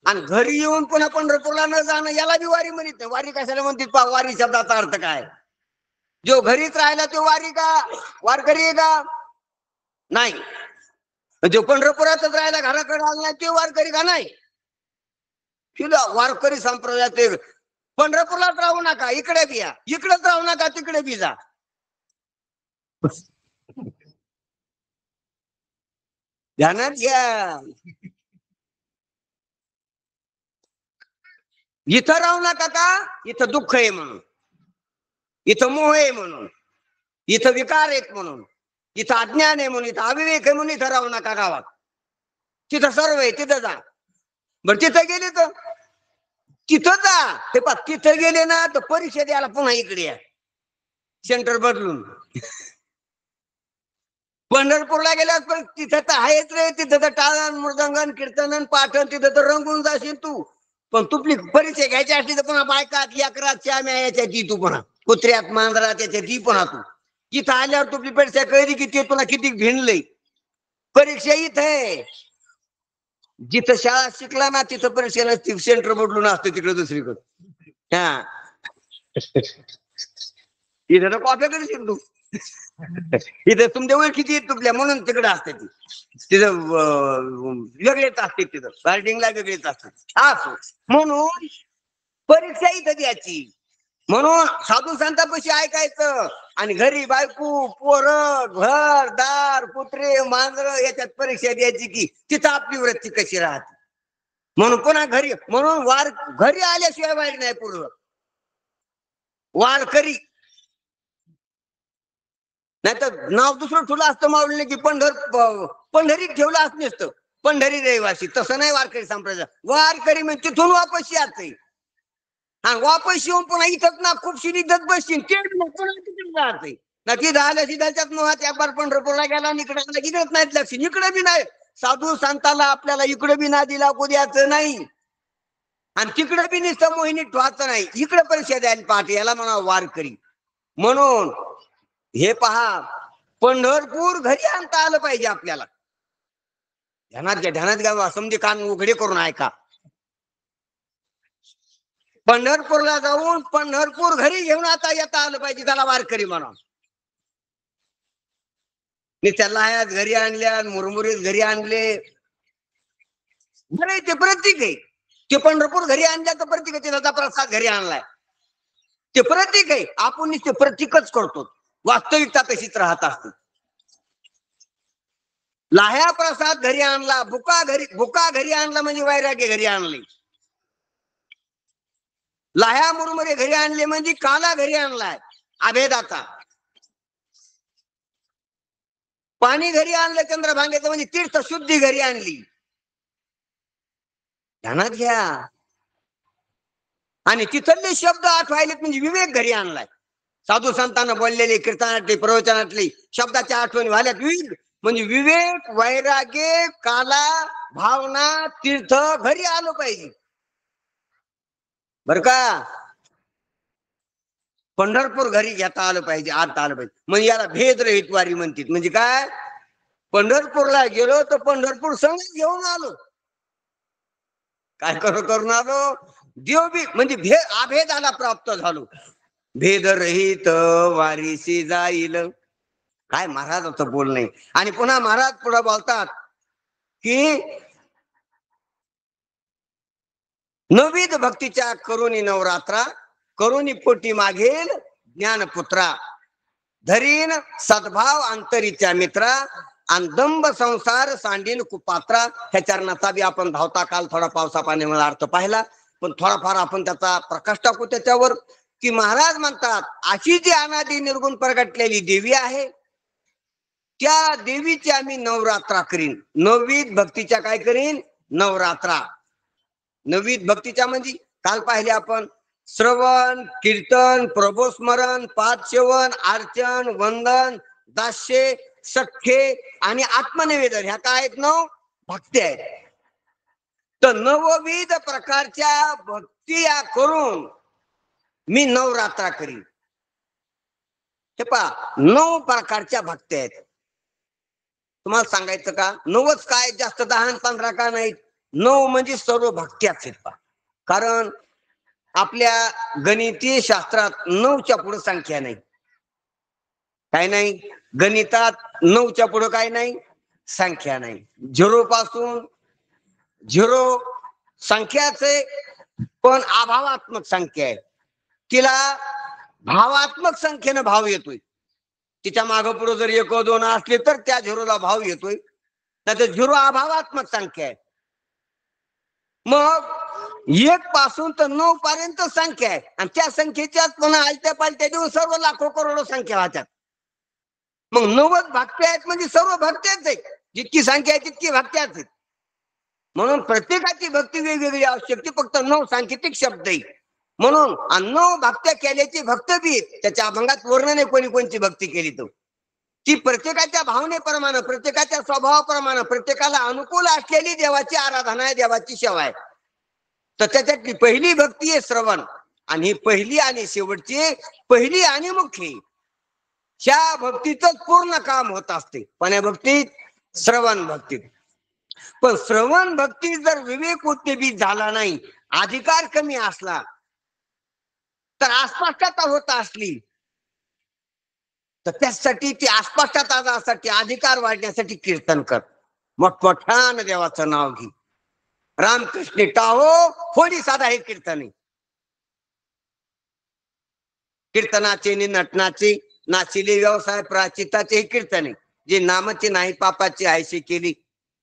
आणि घरी येऊन पुन्हा पंढरपूरला न जाणं याला बी वारी म्हणत नाही. वारी कशाला म्हणतात पहा, वारी शब्दाचा अर्थ काय? जो घरीच राहिला तो वारी का? वारकरी आहे का? नाही. जो पंढरपुरातच राहिला, घराकडे आला नाही, ते वारकरी का? नाही. तिला वारकरी संप्रदायात पंढरपूरलाच राहू नका, इकडे बी या, इकडेच राहू नका, तिकडे बी जा. ध्यानात घ्या. इथं राहू नका का? इथं दुःख आहे म्हणून, इथं मोह आहे म्हणून, इथं विकार आहेत म्हणून, इथं अज्ञान आहे म्हणून, इथं अविवेक आहे म्हणून इथं राहू नका गावात. तिथं सर्व आहे, तिथं जा. बरं तिथं गेले तर तिथं जा. हे पा, तिथं गेले ना तर परीक्षा द्यायला पुन्हा इकडे या, सेंटर बदलून. पंढरपूरला गेल्यास पण तिथं तर आहेच रे, तिथं तर टाळण मृदंगन कीर्तन पाठण, तिथं तर रंगून जाशील तू. पण तुपली परीक्षा घ्यायची असली तर पुन्हा बायकात लेकरात श्याम्या याच्या ती तू पुन्हा कुत्र्यात मांजरात याच्या ती पुन्हा तू. इथं आल्यावर तुपली परीक्षा कळली की ते तुला किती भिनलंय. परीक्षा इथं आहे. जिथं शाळा शिकला ना तिथं परीक्षा नसते, सेंटर बदलून असते तिकडे दुसरीकडे. हा, इथं तर कॉप्या करशील तू. इथं तुमच्या ओळखीची आहेत तुपल्या म्हणून तिकडे असते ती. तिथं वेगळेच असते, तिथं स्टार्टिंगला वेगळेच असते. असो म्हणून परीक्षा इथं द्यायची. म्हणून साधू संतांपाशी ऐकायचं आणि घरी बायको पोरं घर दार कुत्रे मांजर याच्यात परीक्षा द्यायची की तिथं आपली वृत्ती कशी राहते. म्हणून पुन्हा घरी, म्हणून वार घरी आल्याशिवाय वाईट नाही पूर्व वारकरी. नाही तर नाव दुसरं ठेवलं असतं माऊलीने की पंढरीत ठेवलं असं नसतं, पंढरी रहिवासी. तसं नाही वारकरी संप्रदाय. वारकरी म्हणजे तिथून वापस यायचंय. हा, वापस येऊन पुन्हा इथंच ना खूप शिरीतच बसतील ते पुन्हा तिकडे जायचंय ना. ती झालं त्याच्यात मुळात एक बार पंढरपूरला गेला इकडे इकडेच नाहीत लक्ष, इकडे बी नाही. साधू संताला आपल्याला इकडे बी ना दिला द्यायचं नाही, आणि तिकडे बी नुसतं मोहिनी ठेवायचं नाही, इकडे परीक्षा द्यायला पाहते. याला म्हणा वारकरी. म्हणून हे पहा, पंढरपूर घरी आणता आलं पाहिजे आपल्याला. ध्यानात घ्यावा, समजे कान उघडे करून ऐका. पंढरपूरला जाऊन पंढरपूर घरी घेऊन आता येता आलं पाहिजे, त्याला वारकरी म्हणा. त्याला घरी आणल्या, मुरमुरीत घरी आणले, बरं ते प्रतीक आहे. ते पंढरपूर घरी आणल्याचं प्रतीक आहे, त्याचा प्रसाद घरी आणलाय ते प्रतीक आहे. आपण ते प्रतीकच करतो, वास्तविकता तशीच राहत असते. लाह्या प्रसाद घरी आणला, भुका घरी आणला म्हणजे वैराग्य घरी आणले. लाह्या मुरमुरे घरी आणले म्हणजे काला घरी आणलाय अभेदाचा. पाणी घरी आणलं चंद्रभांगेचं म्हणजे तीर्थ शुद्धी घरी आणली. ध्यानात घ्या. आणि तिथले शब्द आठवायलेत म्हणजे विवेक घरी आणलाय. साधू संतांना बोललेले, कीर्तनातले, प्रवचनातले शब्दाच्या आठवणी व्हायल्यात. विवेक म्हणजे विवेक, वैराग्य, काला, भावना, तीर्थ घरी आलं पाहिजे बर का. पंढरपूर घरी घेता आलं पाहिजे, आता आलं पाहिजे. म्हणजे याला भेदरहित वारी म्हणतात. म्हणजे काय, पंढरपूरला गेलो तर पंढरपूर संग घेऊन आलो. काय करून आलो, देव बी म्हणजे अभेदाला प्राप्त झालो. भेदरहित वारीसी जाईल, काय महाराजाचं बोलणं आहे. आणि पुन्हा महाराज पुढे बोलतात की नवविध भक्तीच्या करुणी नवरात्रा, करुणी पोटी मागेल ज्ञानपुत्रा, धरीन सद्भाव अंतरीच्या मित्रा, आणि दंभ संसार सांडीन कुपात्रा. ह्या चरणाचा बी आपण धावता काल थोडा पावसा पाण्यामुळे अर्थ पाहिला, पण थोडाफार आपण त्याचा प्रकाश टाकू त्याच्यावर. की महाराज म्हणतात, अशी जी अनादी निर्गुण प्रगटलेली देवी आहे, त्या देवीची आम्ही नवरात्रा करीन. नवविध भक्तीच्या काय करीन, नवरात्रा. नवविध भक्तीच्या म्हणजे काल पाहिले आपण, श्रवण, कीर्तन, प्रभोस्मरण, पादसेवन, अर्चन, वंदन, दास्य, सख्खे आणि आत्मनिवेदन, ह्या काय आहेत, नऊ भक्ती आहेत. तर नवविध प्रकारच्या भक्ती या करून मी नवरात्रा करीन. हे पहा, 9 प्रकारच्या भक्ती आहेत. तुम्हाला सांगायचं का, 9च काय, जास्त 10-15 का नाहीत. 9 म्हणजे सर्व भक्त्याच आहेत पहा. कारण आपल्या गणितीय शास्त्रात 9च्या पुढे संख्या नाही. काय नाही, गणितात 9च्या पुढे काय नाही, संख्या नाही. 0 पासून 0 संख्याच आहे, पण अभावात्मक संख्या आहे. तिला भावात्मक संख्येने भाव येतोय. तिच्या माग पुढे जर 1 2 असले तर त्या 0ला भाव येतोय, नाही तर 0 अभावात्मक संख्या आहे. मग 1 पासून तर 9 पर्यंत संख्या आहे, आणि त्या संख्येच्याच पुन्हा आलत्या पालत्या देऊन सर्व लाखो करोडो संख्या वाहतात. मग 90 भक्त्या आहेत म्हणजे सर्व भक्त्याच आहेत. जितकी संख्या आहे तितकी भक्त्याच आहेत. म्हणून प्रत्येकाची भक्ती वेगवेगळी आवश्यकती, फक्त 9 सांकेतिक शब्द आहे. म्हणून 9 भक्त्या केल्याची भक्त बी, त्याच्या अभंगात वर्णन आहे कोणी कोणची भक्ती केली तर ती प्रत्येकाच्या भावनेप्रमाणे, प्रत्येकाच्या स्वभावाप्रमाणे, प्रत्येकाला अनुकूल असलेली देवाची आराधना आहे, देवाची सेवा आहे. तर त्याच्यातली पहिली भक्ती आहे श्रवण, आणि ही पहिली आणि शेवटची, पहिली आणि मुख्य, ह्या भक्तीच पूर्ण काम होत असते. पण या भक्तीत, श्रवण भक्तीत. पण श्रवण भक्ती जर विवेक उद्दीपित झाला नाही, अधिकार कमी असला, तर अस्पष्टता होत असली, तर त्यासाठी ती अस्पष्टता जाण्यासाठी, अधिकार वाढण्यासाठी कीर्तन कर. मोठमोठ्यानं देवाचं नाव घे. रामकृष्ण टाहो होडी साधा हे कीर्तन आहे. कीर्तनाचे नि नटनाचे नाचिले व्यवसाय प्राचिताचे हे कीर्तन आहे. जे नामाचे नाही पापाची आयशी केली,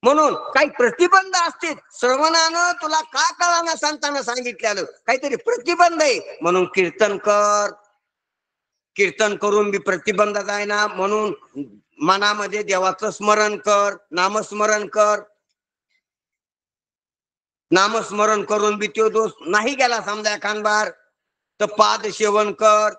म्हणून काही प्रतिबंध असतील. श्रवणानं तुला का कळाना संतांना सांगितलेलं काहीतरी प्रतिबंध आहे, म्हणून कीर्तन कर. कीर्तन करून बी प्रतिबंध जाय ना, म्हणून मनामध्ये देवाचं स्मरण कर, नामस्मरण कर. नामस्मरण करून बी तो दोष नाही गेला समजा खानबार, तर पाद सेवन कर.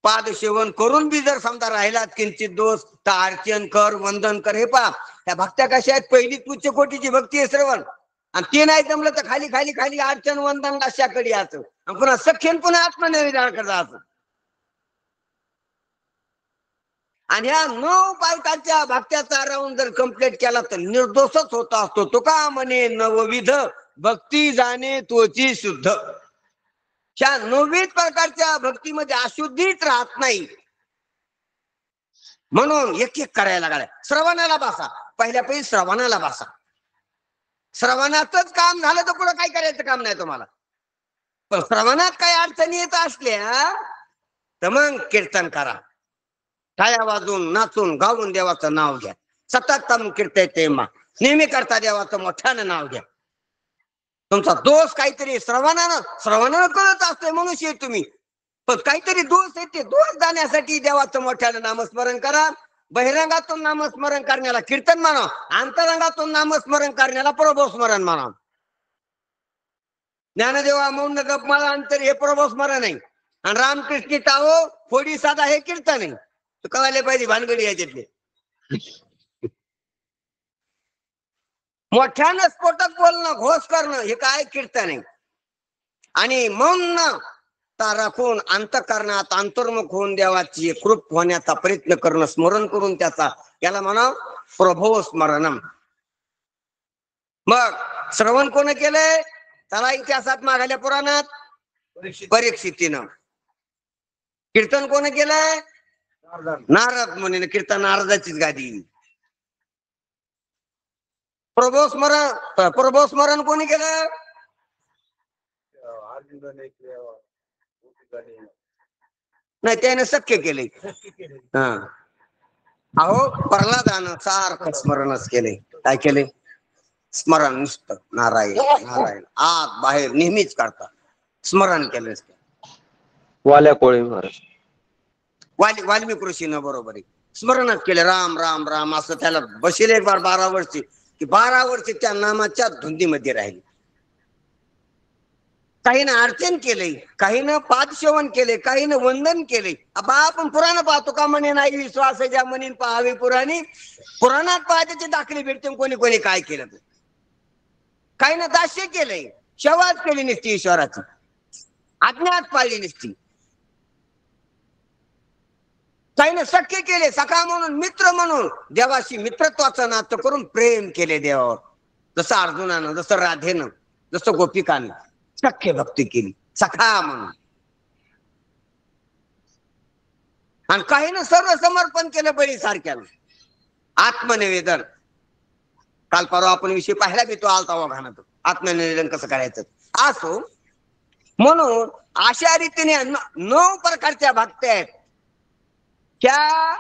पाद सेवन करून बी जर समजा राहिलात किंचित दोष, तर अर्चन कर, वंदन कर. हे पहा त्या भक्त्या कशा आहेत, पहिली उच्च कोटीची भक्ती आहे श्रवण, आणि ते नाही जमलं तर खाली खाली खाली अर्चन वंदन अशाकडे याचं, आणि पुन्हा सख्यन पुन्हा आत्मनिवेदन करायचं. आणि ह्या 9 पायटाच्या भक्त्याचा राऊंड जर कंप्लीट केला तर निर्दोषच होता असतो. तुका म्हणे नवविध भक्ती जाणे तोची शुद्ध. ह्या 9 प्रकारच्या भक्तीमध्ये अशुद्धीच राहत नाही. म्हणून एक एक करायला लागलाय. श्रवणाला बसा, पहिल्या पहिली श्रवणाला बसा. श्रवणाचंच काम झालं तर पुढे काय करायचं काम नाही तुम्हाला. पण श्रवणात काही अडचणी येत असल्या तर मग कीर्तन करा. टाळ्या वाजून नाचून गाऊन देवाचं नाव घ्या. सतत कीर्तन मा नेहमी करता देवाचं मोठ्यानं नाव घ्या. तुमचा दोष काहीतरी श्रवणानं कळत असतोय मनुष्य तुम्ही, पण काहीतरी दोष आहे, ते दोष जाण्यासाठी देवाचं मोठ्यानं नामस्मरण करा. बहिरंगातून नामस्मरण करण्याला कीर्तन म्हणा, अंतरंगातून नामस्मरण करण्याला प्रभोस्मरण म्हणा. ज्ञानदेवा मौन गपमाळा अंतर हे प्रभोस्मरण आहे, आणि रामकृष्ण टाओ फोडी साधा हे कीर्तन आहे. कळायला पाहिजे भानगडी याच्यातले. मोठ्यानं स्फोटक बोलणं, घोष करणं हे काय कीर्तन आहे. आणि मौन राखून अंतःकरणात अंतर्मुख होऊन देवाची कृप होण्याचा प्रयत्न करणं, स्मरण करून त्याचा, याला म्हणा प्रभो स्मरणम. मग श्रवण कोण केलंय, त्याला इतिहासात मागायला पुराणात परीक्षितीनं. कीर्तन कोण केलंय, नारद मुनीने. कीर्तन नारदाचीच गादी. प्रभोस्मरण कोणी केलं, नाही त्याने शक्य केले. हा अहो प्रल्हादानं सारखं स्मरणच केले. काय केले, स्मरण नुसतं नारायण नारायण आत बाहेर नेहमीच करतात. स्मरण केलं. वाल्या कोळी महाराज वाल्मिक ऋषीनं बरोबर आहे, स्मरणच केले. राम राम राम असं त्याला बसेल एक बार 12 वर्षी की 12 वर्षी त्या नामाच्या धुंदीमध्ये राहिले. काहीनं अर्चन केले, काहीनं पादसेवन केले, काहीनं वंदन केले. आपण पुराण पाहतो का म्हणे नाही विश्वास ज्या म्हणीन पाहावे पुराणी. पुराणात पाहायचे दाखले भेटते कोणी कोणी काय केलं. काहीनं दास्य केलंय, सेवाच केली नसती ईश्वराची, आज्ञाच पाळली नसती. काहीनं सख्य केले, सखा म्हणून मित्र म्हणून देवाशी मित्रत्वाचं नातं करून प्रेम केले देवावर. जसं अर्जुनानं, जसं राधेनं, जसं गोपिकानं सख्य भक्ती केली सखा म्हणून. आणि काहीनं सर्व समर्पण केलं बळी सारख्यानं. आत्मनिवेदन काल परवा आपण विषय पाहिला की तो आलता वाघानं, आत्मनिवेदन कसं करायचं असो. म्हणून अशा रीतीने 9 प्रकारच्या भक्त्या आहेत. त्या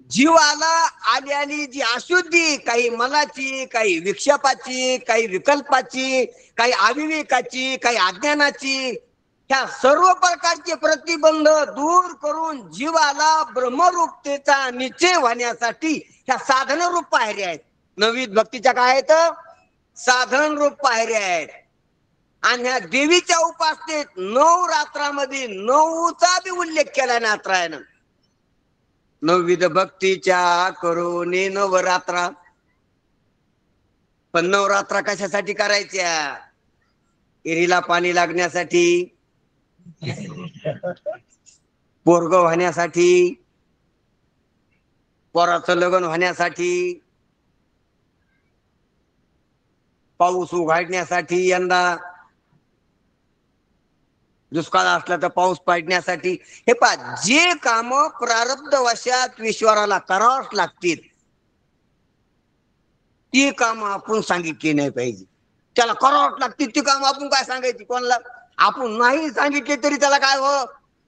जीवाला आली जी अशुद्धी, काही मनाची, काही विक्षेपाची, काही विकल्पाची, काही अविवेकाची, काही अज्ञानाची, ह्या सर्व प्रकारचे प्रतिबंध दूर करून जीवाला ब्रह्मरूपतेचा निश्चय होण्यासाठी ह्या साधन रूप पायऱ्या आहेत. 9 भक्तीच्या काय आहेत, साधन रूप पायऱ्या आहेत. आणि ह्या देवीच्या उपासनेत 9 रात्रामध्ये 9चा बी उल्लेख केला नात्रायनं. 9 भक्तीच्या करुणी नवरात्रा. पण नवरात्रा कशासाठी करायच्या, एरीला पाणी लागण्यासाठी, पोरग होण्यासाठी, पोराचं लग्न होण्यासाठी, पाऊस उघडण्यासाठी, यंदा दुष्काळ असला तर पाऊस पडण्यासाठी. हे पहा जे काम प्रारब्ध वशात ईश्वराला करावंच लागतील ती काम आपण सांगितली नाही पाहिजे. त्याला करावंच लागतील ती काम आपण काय सांगायची कोणाला. आपण नाही सांगितले तरी त्याला काय हो,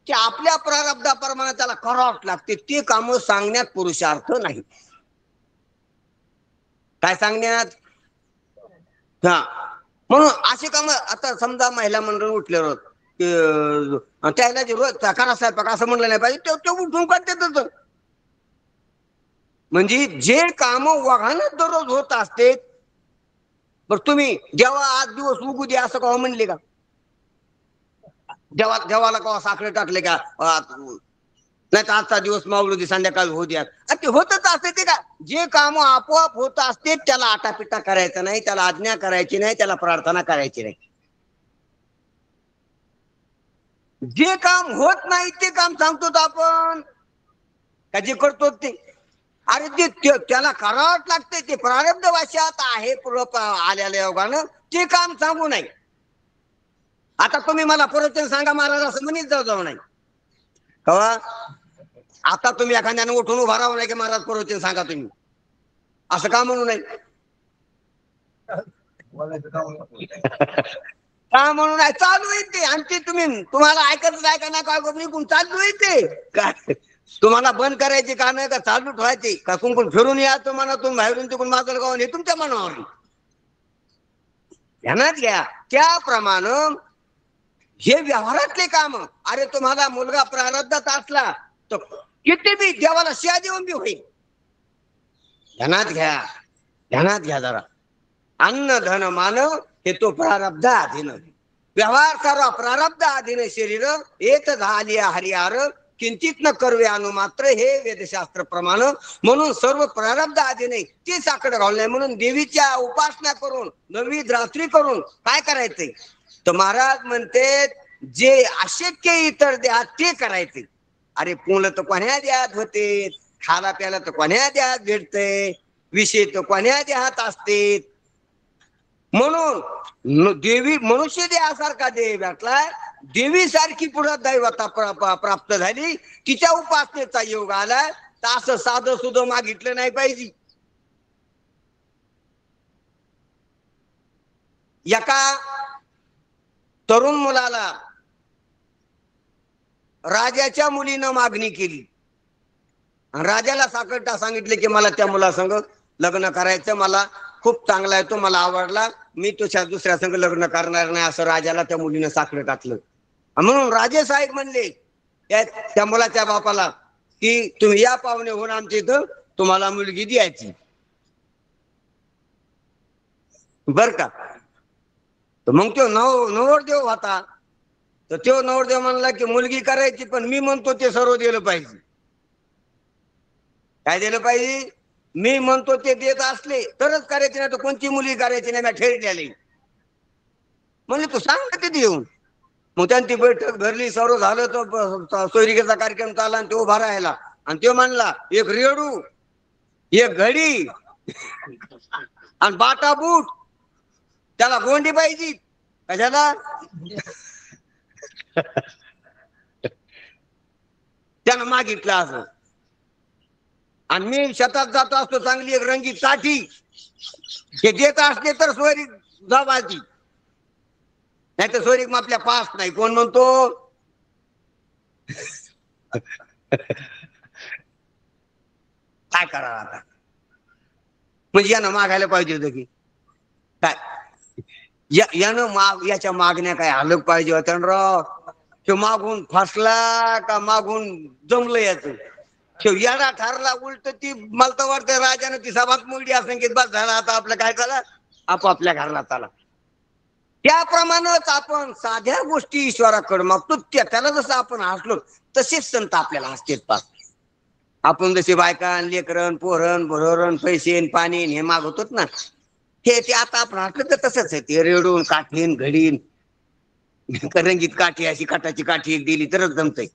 की आपल्या प्रारब्धाप्रमाणे त्याला करावंच लागते. ते काम सांगण्यात पुरुषार्थ नाही. काय सांगण्यात. हा, म्हणून असे काम आता समजा महिला मंडळ उठल्यावर त्याला जे रोज करा स्वयंपाक असं म्हणलं नाही पाहिजे, ते उठून करतात. म्हणजे जे काम वाहन दररोज होत असते, बर तुम्ही जेव्हा आज दिवस उगू दे असं कवा म्हणले का? देवाला कवा साखरे टाकले का? नाही तर आजचा दिवस मावळू दे, संध्याकाळ होऊ द्या. ते होतच असते ते का? जे काम आपोआप होत असते त्याला आटापिटा करायचं नाही, त्याला आज्ञा करायची नाही, त्याला प्रार्थना करायची नाही. जे काम होत नाही ते काम सांगतो आपण का जे करतो ते. अरे ते त्याला करावंच लागते, ते प्रारब्ध वशात आहे आलेल्या योगानं, ते काम सांगू नाही. आता तुम्ही मला प्रवचन सांगा महाराज असं म्हणत जाऊ नाही कवा. आता तुम्ही एखाद्यानं उठून उभा राहू नाही की महाराज प्रवचन सांगा तुम्ही, असं का म्हणू नाही? का म्हणून नाही, चालू आहे ते. आणि ते तुम्हाला ऐकतच ऐका ना काय चालू आहे ते. काय तुम्हाला बंद करायचे का नाही, का चालू ठेवायचे का? कुंकून फिरून या तो मनातून, बाहेरून तिकडून माझं गाव हे तुमच्या मनावर. ध्यानात घ्या. त्याप्रमाणे हे व्यवहारातले काम. अरे तुम्हाला मुलगा प्रारब्धात असला तर किती बी देवाला शिया देऊन बी होईल. ध्यानात घ्या, ध्यानात घ्या जरा. अन्न धन मानव हे तो प्रारब्ध अधीन. व्यवहार सर्व प्रारब्ध अधीन शरीर येत झाली हरिहार किंचित न करवे अनुमात्र, हे वेदशास्त्र प्रमाण. म्हणून सर्व प्रारब्ध अधीन ते साखर घालू नये. म्हणून देवीच्या उपासना करून, नवी रात्री करून काय करायचंय तर महाराज म्हणते जे अशक्य इतर द्यात ते करायचे. अरे पुलं तर कोण्या द्यात होते, खाला प्याला तर कोण्या द्यात भेटते, विषय तर कोण्या द्यात असते. म्हणून देवी मनुष्य देहासारखा देह भेटलाय, देवी सारखी पुढे दैवता प्राप्त झाली, तिच्या उपासनेचा योग आलाय. तर असं साधं सुधं मागितलं नाही पाहिजे. एका तरुण मुलाला राजाच्या मुलीनं मागणी केली. राजाला साकरटा सांगितले की मला त्या मुलासंग लग्न करायचं, मला खूप चांगला आहे तो, मला आवडला, मी तुझ्या दुसऱ्या संग लग्न करणार नाही, असं राजाला त्या मुलीनं साखर टाकलं. म्हणून राजे साहेब म्हणले त्या मुलाच्या बापाला की तुम्ही या पाहुणे होऊन आमच्या इथं, तुम्हाला मुलगी द्यायची बर का. तर मग तो नवरदेव होता. तर तो नवरदेव म्हणला की मुलगी करायची, पण मी म्हणतो ते सर्व दिलं पाहिजे. काय दिलं पाहिजे? मी म्हणतो ते देत असले तरच करायचे, नाही तर कोणती मुलगी करायची नाही, मी ठरलेली. म्हणजे तू सांग ना तिथे येऊन. मग त्यांनी ती बैठक भरली, सर्व झालं. तो सोयरिकेचा कार्यक्रम चालला आणि तो उभा राहिला आणि तो म्हणला एक रेडू, एक घडी आणि बाटा बूट, त्याला गोंडी पाहिजे. कशाला? त्यानं मागितलं असं. आणि मी शेतात जात असतो, चांगली एक रंगीत साठी, हे देत असले तर सोयरीक जावायची, नाही तर सोयरीक मग आपल्या पास नाही. कोण म्हणतो? काय करावं आता? म्हणजे यानं मागायला पाहिजे होतं की काय? यानं याच्या मागण्या काय आलं पाहिजे होत्या राव. तो मागून फसला का मागून जमलं याच. तो याला ठरला उलट. ती मला तर वाटतं राजाने ती सभात मोडी असंख्यित बस झाला, आता आपलं काय झालं, आपापल्या घरला चाला. त्याप्रमाणेच आपण साध्या गोष्टी ईश्वराकडे मागतो, त्याला जसं आपण हसलो तसेच संत आपल्याला हसतेच. पास आपण जसे बायकान लेकरण पोरण भरोरण पैसे पाणी हे मागवतोच ना, हे ते आता आपण हसलं तर तसंच आहे. ते रेडून काठीन घडीन रंगीत काठी, अशी काठाची काठी एक दिली तरच जमतंय.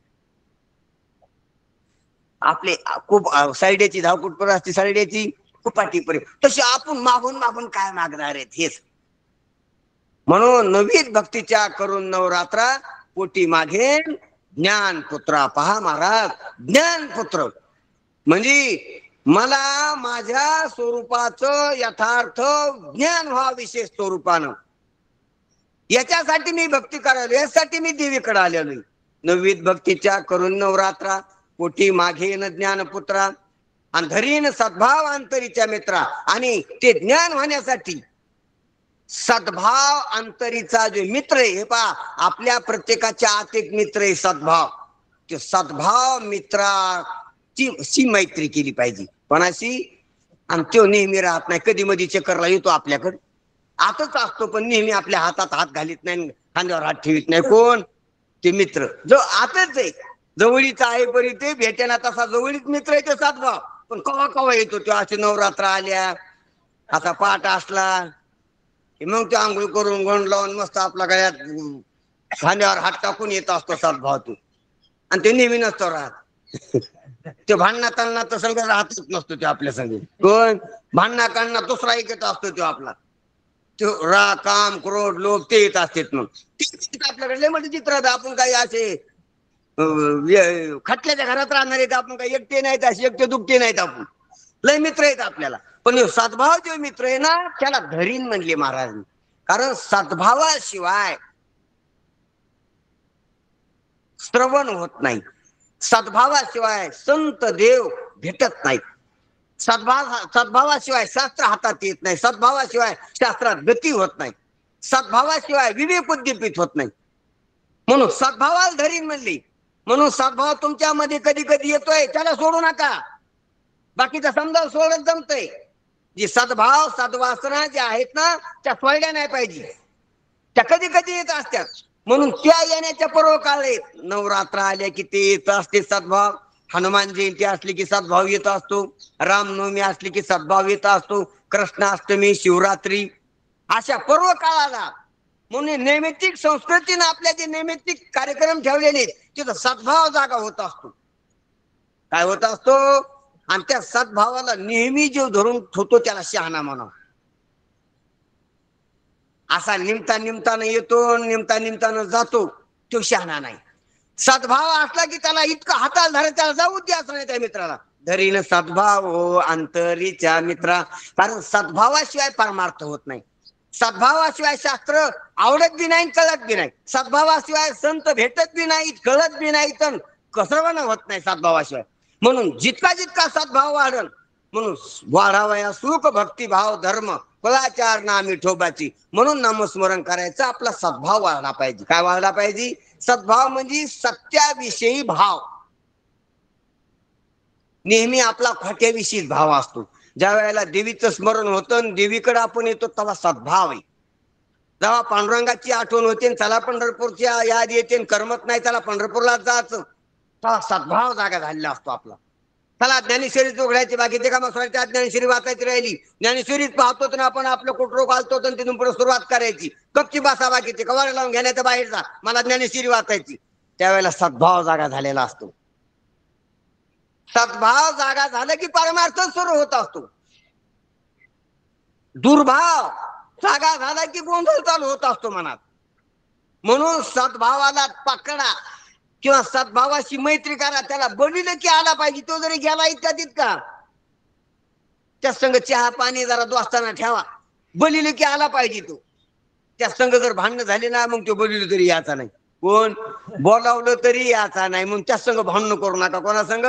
आपले खूप साईड्याची धावकुट असते, साईड्याची कुपाटीपर्यंत, तशी आपण मागून मागून काय मागणार आहेत हेच. म्हणून नवीन भक्तीच्या करून नवरात्रा पोटी मागेन ज्ञान पुत्रा. पहा महाराज, ज्ञान पुत्र म्हणजे मला माझ्या स्वरूपाचं यथार्थ ज्ञान व्हा विशेष स्वरूपानं. याच्यासाठी मी भक्ती करायलो, यासाठी मी देवीकडे आलेलो. नववीत भक्तीच्या करून नवरात्रा पोटी मागेन ज्ञानपुत्रा. आणि धरीन सद्भाव अंतरीच्या मित्रा. आणि ते ज्ञान होण्यासाठी सद्भाव अंतरीचा जो मित्र आहे, हे पहा आपल्या प्रत्येकाच्या आत एक मित्र आहे सद्भाव. ते सद्भाव मित्राची मैत्री केली पाहिजे कोणाशी. आणि तो नेहमी राहत नाही, कधी मधी चक्करला येतो आपल्याकडे, आतच असतो पण नेहमी आपल्या हातात हात घालीत नाही, खांद्यावर हात ठेवीत नाही. कोण? ते मित्र जो आतच आहे, जवळीचा आहे परी ते भेटेना तसा जवळीच मित्र आहे ते सद्भाव. पण कवा कवा येतो तो, असे नवरात्र आल्या असा पाठ असला मग ते आंघोळ करून गोंड लावून मस्त आपला गळ्यात खांद्यावर हात टाकून येत असतो सद्भाव तू. आणि ते नेहमी नसतो राहत. ते भांडणा तर संग राहतच नसतो ते आपल्या संग. कोण? भांडणा काढणं दुसरा ऐकत असतो तो आपला. तो राग काम क्रोध लोभ ते येत असतात. मग आपल्याकडे म्हणजे चित्र आपण काही असे खटल्याच्या घरात राहणारे आपण काही एकटे नाहीत, असे एकटे दुखते नाहीत, आपण लय मित्र आहेत आपल्याला. पण सद्भाव जो मित्र आहे ना त्याला धरीन म्हणले महाराज. कारण सद्भावाशिवाय श्रवण होत नाही, सद्भावाशिवाय संत देव भेटत नाहीत, सद्भावाशिवाय शास्त्र हातात येत नाही, सद्भावाशिवाय शास्त्रात गती होत नाही, सद्भावाशिवाय विवेक उद्दीपित होत नाही. म्हणून सद्भावाला धरीन म्हणली. म्हणून सद्भाव तुमच्यामध्ये कधी कधी येतोय त्याला सोडू नका. बाकीचा समजा सोडत जमतय. जी सद्भाव सद्वासना ज्या आहेत ना त्या सोडल्या नाही पाहिजे, त्या कधी कधी येत असतात. म्हणून त्या येण्याच्या पर्व काळ आहेत. नवरात्र आल्या की ते येत असते सद्भाव, हनुमान जयंती असली की सद्भाव येत असतो, रामनवमी असली की सद्भाव येत असतो, कृष्णाष्टमी शिवरात्री अशा पर्व काळाला. म्हणून नैमित्तिक संस्कृतीने आपल्या जे नैमित्तिक कार्यक्रम ठेवलेले तिथं सद्भाव जागा होत असतो. काय होत असतो? आणि त्या सद्भावाला नेहमी जो धरून ठेवतो त्याला शहाणा म्हणा. असा निमतानं येतो, निमतानं जातो, तो शहाणा नाही. सद्भाव असला की त्याला इतकं हाताला धर, त्याला जाऊ द्यायचं नाही त्या मित्राला. धरीन सद्भाव हो अंतरीच्या मित्रा. कारण सद्भावाशिवाय परमार्थ होत नाही, सद्भावाशिवाय शास्त्र आवडत बी नाही, कळत बी नाही, सद्भावाशिवाय संत भेटत बी नाहीत, कळत बी नाही, तर कसरवण होत नाही सद्भावाशिवाय. म्हणून जितका जितका सद्भाव वाढल म्हणून वाढावया सुख भक्तिभाव धर्म कुलाचार ना मिठोबाची. म्हणून नामस्मरण करायचं, आपला सद्भाव वाढला पाहिजे. काय वाढला पाहिजे? सद्भाव म्हणजे सत्याविषयी भाव. नेहमी आपला खोट्याविषयी भाव असतो. ज्या वेळेला देवीचं स्मरण होतं, देवीकडे आपण येतो तेव्हा सद्भाव आहे. जेव्हा पांडुरंगाची आठवण होते, चला पंढरपूरच्या याद येते, करमत नाही त्याला पंढरपूरला जायचं, तेव्हा सद्भाव जागा झालेला असतो आपला. चला ज्ञानेश्वरी उघडायची, बाकी ते कामा त्या ज्ञानेश्वरी वाचायची राहिली, ज्ञानेश्वरीच पाहतो तर आपण आपलं कुठरो घालतो तर तिथून पुढे सुरुवात करायची. कपची बासा बाकी ते कवाड लावून घेण्याचं बाहेर जा, मला ज्ञानेश्वरी वाचायची. त्यावेळेला सद्भाव जागा झालेला असतो. सद्भाव जागा झाला की परमार्थ सुरू होत असतो. दुर्भाव जागा झाला की गोंधळ चालू होत असतो मनात. म्हणून सद्भावाला पकडा किंवा सद्भावाशी मैत्री करा. त्याला बोलिलं की आला पाहिजे, तो जरी गेला इतका तितका त्या संग चहा पाणी जरा दोस्ताना ठेवा, बोलिलं की आला पाहिजे तो. त्या संग जर भांडणं झाली ना मग तो बोलिलं तरी याचा नाही, कोण बोलावलं तरी याचा नाही. म्हणून त्या संग भांडणं करू नका. कोणा संग?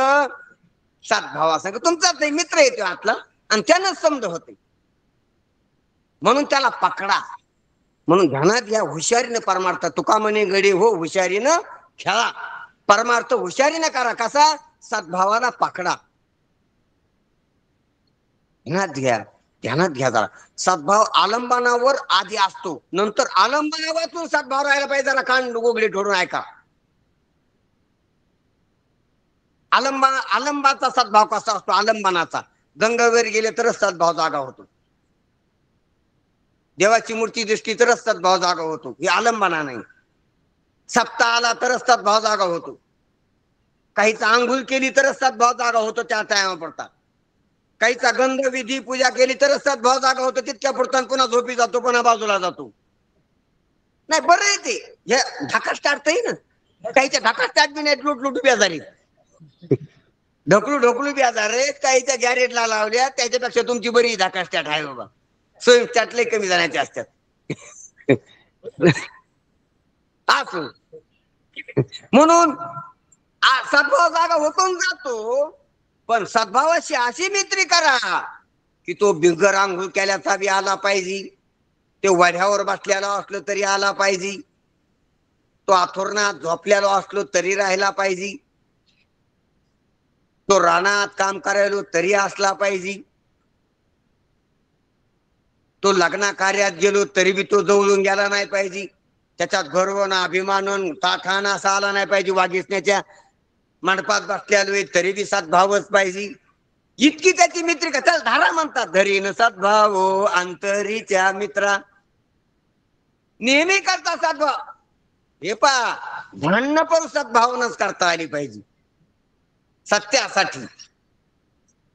सद्भावा संग. तुमचा मित्र येतो आतला आणि त्यानंच समज होते. म्हणून त्याला पकडा. म्हणून ध्यानात घ्या, हुशारीनं परमार्थ. तुका म्हणे गडे हो हुशारीनं खेळा, परमार्थ हुशारीनं करा. कसा? सद्भावाला पकडा. ध्यानात घ्या, ध्यानात घ्या जरा. सद्भाव आलंबनावर आधी असतो, नंतर आलंबनावातून सद्भाव राहायला पाहिजे. जरा कान गोगले ठोडून ऐका. आलंबाचा सद्भाव कसा असतो? आलंबनाचा गंगावर गेले तरच सद्भाव जागा होतो, देवाची मूर्ती दिसली तरच सद्भाव जागा होतो, ही आलंबना नाही. सप्ताह आला तरच सद्भाव जागा होतो, काहीचा आंघोळ केली तरच सद्भाव जागा होतो, त्या टायमा पडतात. काहीचा गंध विधी पूजा केली तरच सद्भाव जागा होतो, तितक्या पुरता पुन्हा झोपी जातो, पुन्हा बाजूला जातो. नाही बरं आहे ते, हे ढाका स्टार्ट ना. काहीच्या ढाका स्टार्ट बी नाही, लुटलुटू बेजारी, ढकलू बेजार रे. काहीच्या गॅरेजला लावल्या त्याच्यापेक्षा तुमची बरी ढाका स्टार्ट आहे बाबा. स्वयं स्टार्ट कमी जाण्याचे असतात. असो म्हणून सद्भाव जागा होतून जातो, पण सद्भावाशी अशी मैत्री करा की तो बिगर आंघोळ केल्याचा बी आला पाहिजे, ते वढ्यावर बसलेला असलो तरी आला पाहिजे, तो आथोरणात झोपलेला असलो तरी राहिला पाहिजे, तो रानात काम करायलो तरी असला पाहिजे, तो लग्न कार्यात गेलो तरी बी तो जवळून गेला नाही पाहिजे, त्याच्यात गर्व ना अभिमान ताठाना असा आला नाही पाहिजे, वागिसण्याच्या मंडपात बसलेलो तरी बी सद्भावच पाहिजे. इतकी त्याची मित्री का चल धारा म्हणतात, धरीन सद्भाव अंतरीच्या मित्रा, नेहमी करता सद्भाव. हे पा भांडणं पण सद्भावनच करता आली पाहिजे, सत्यासाठी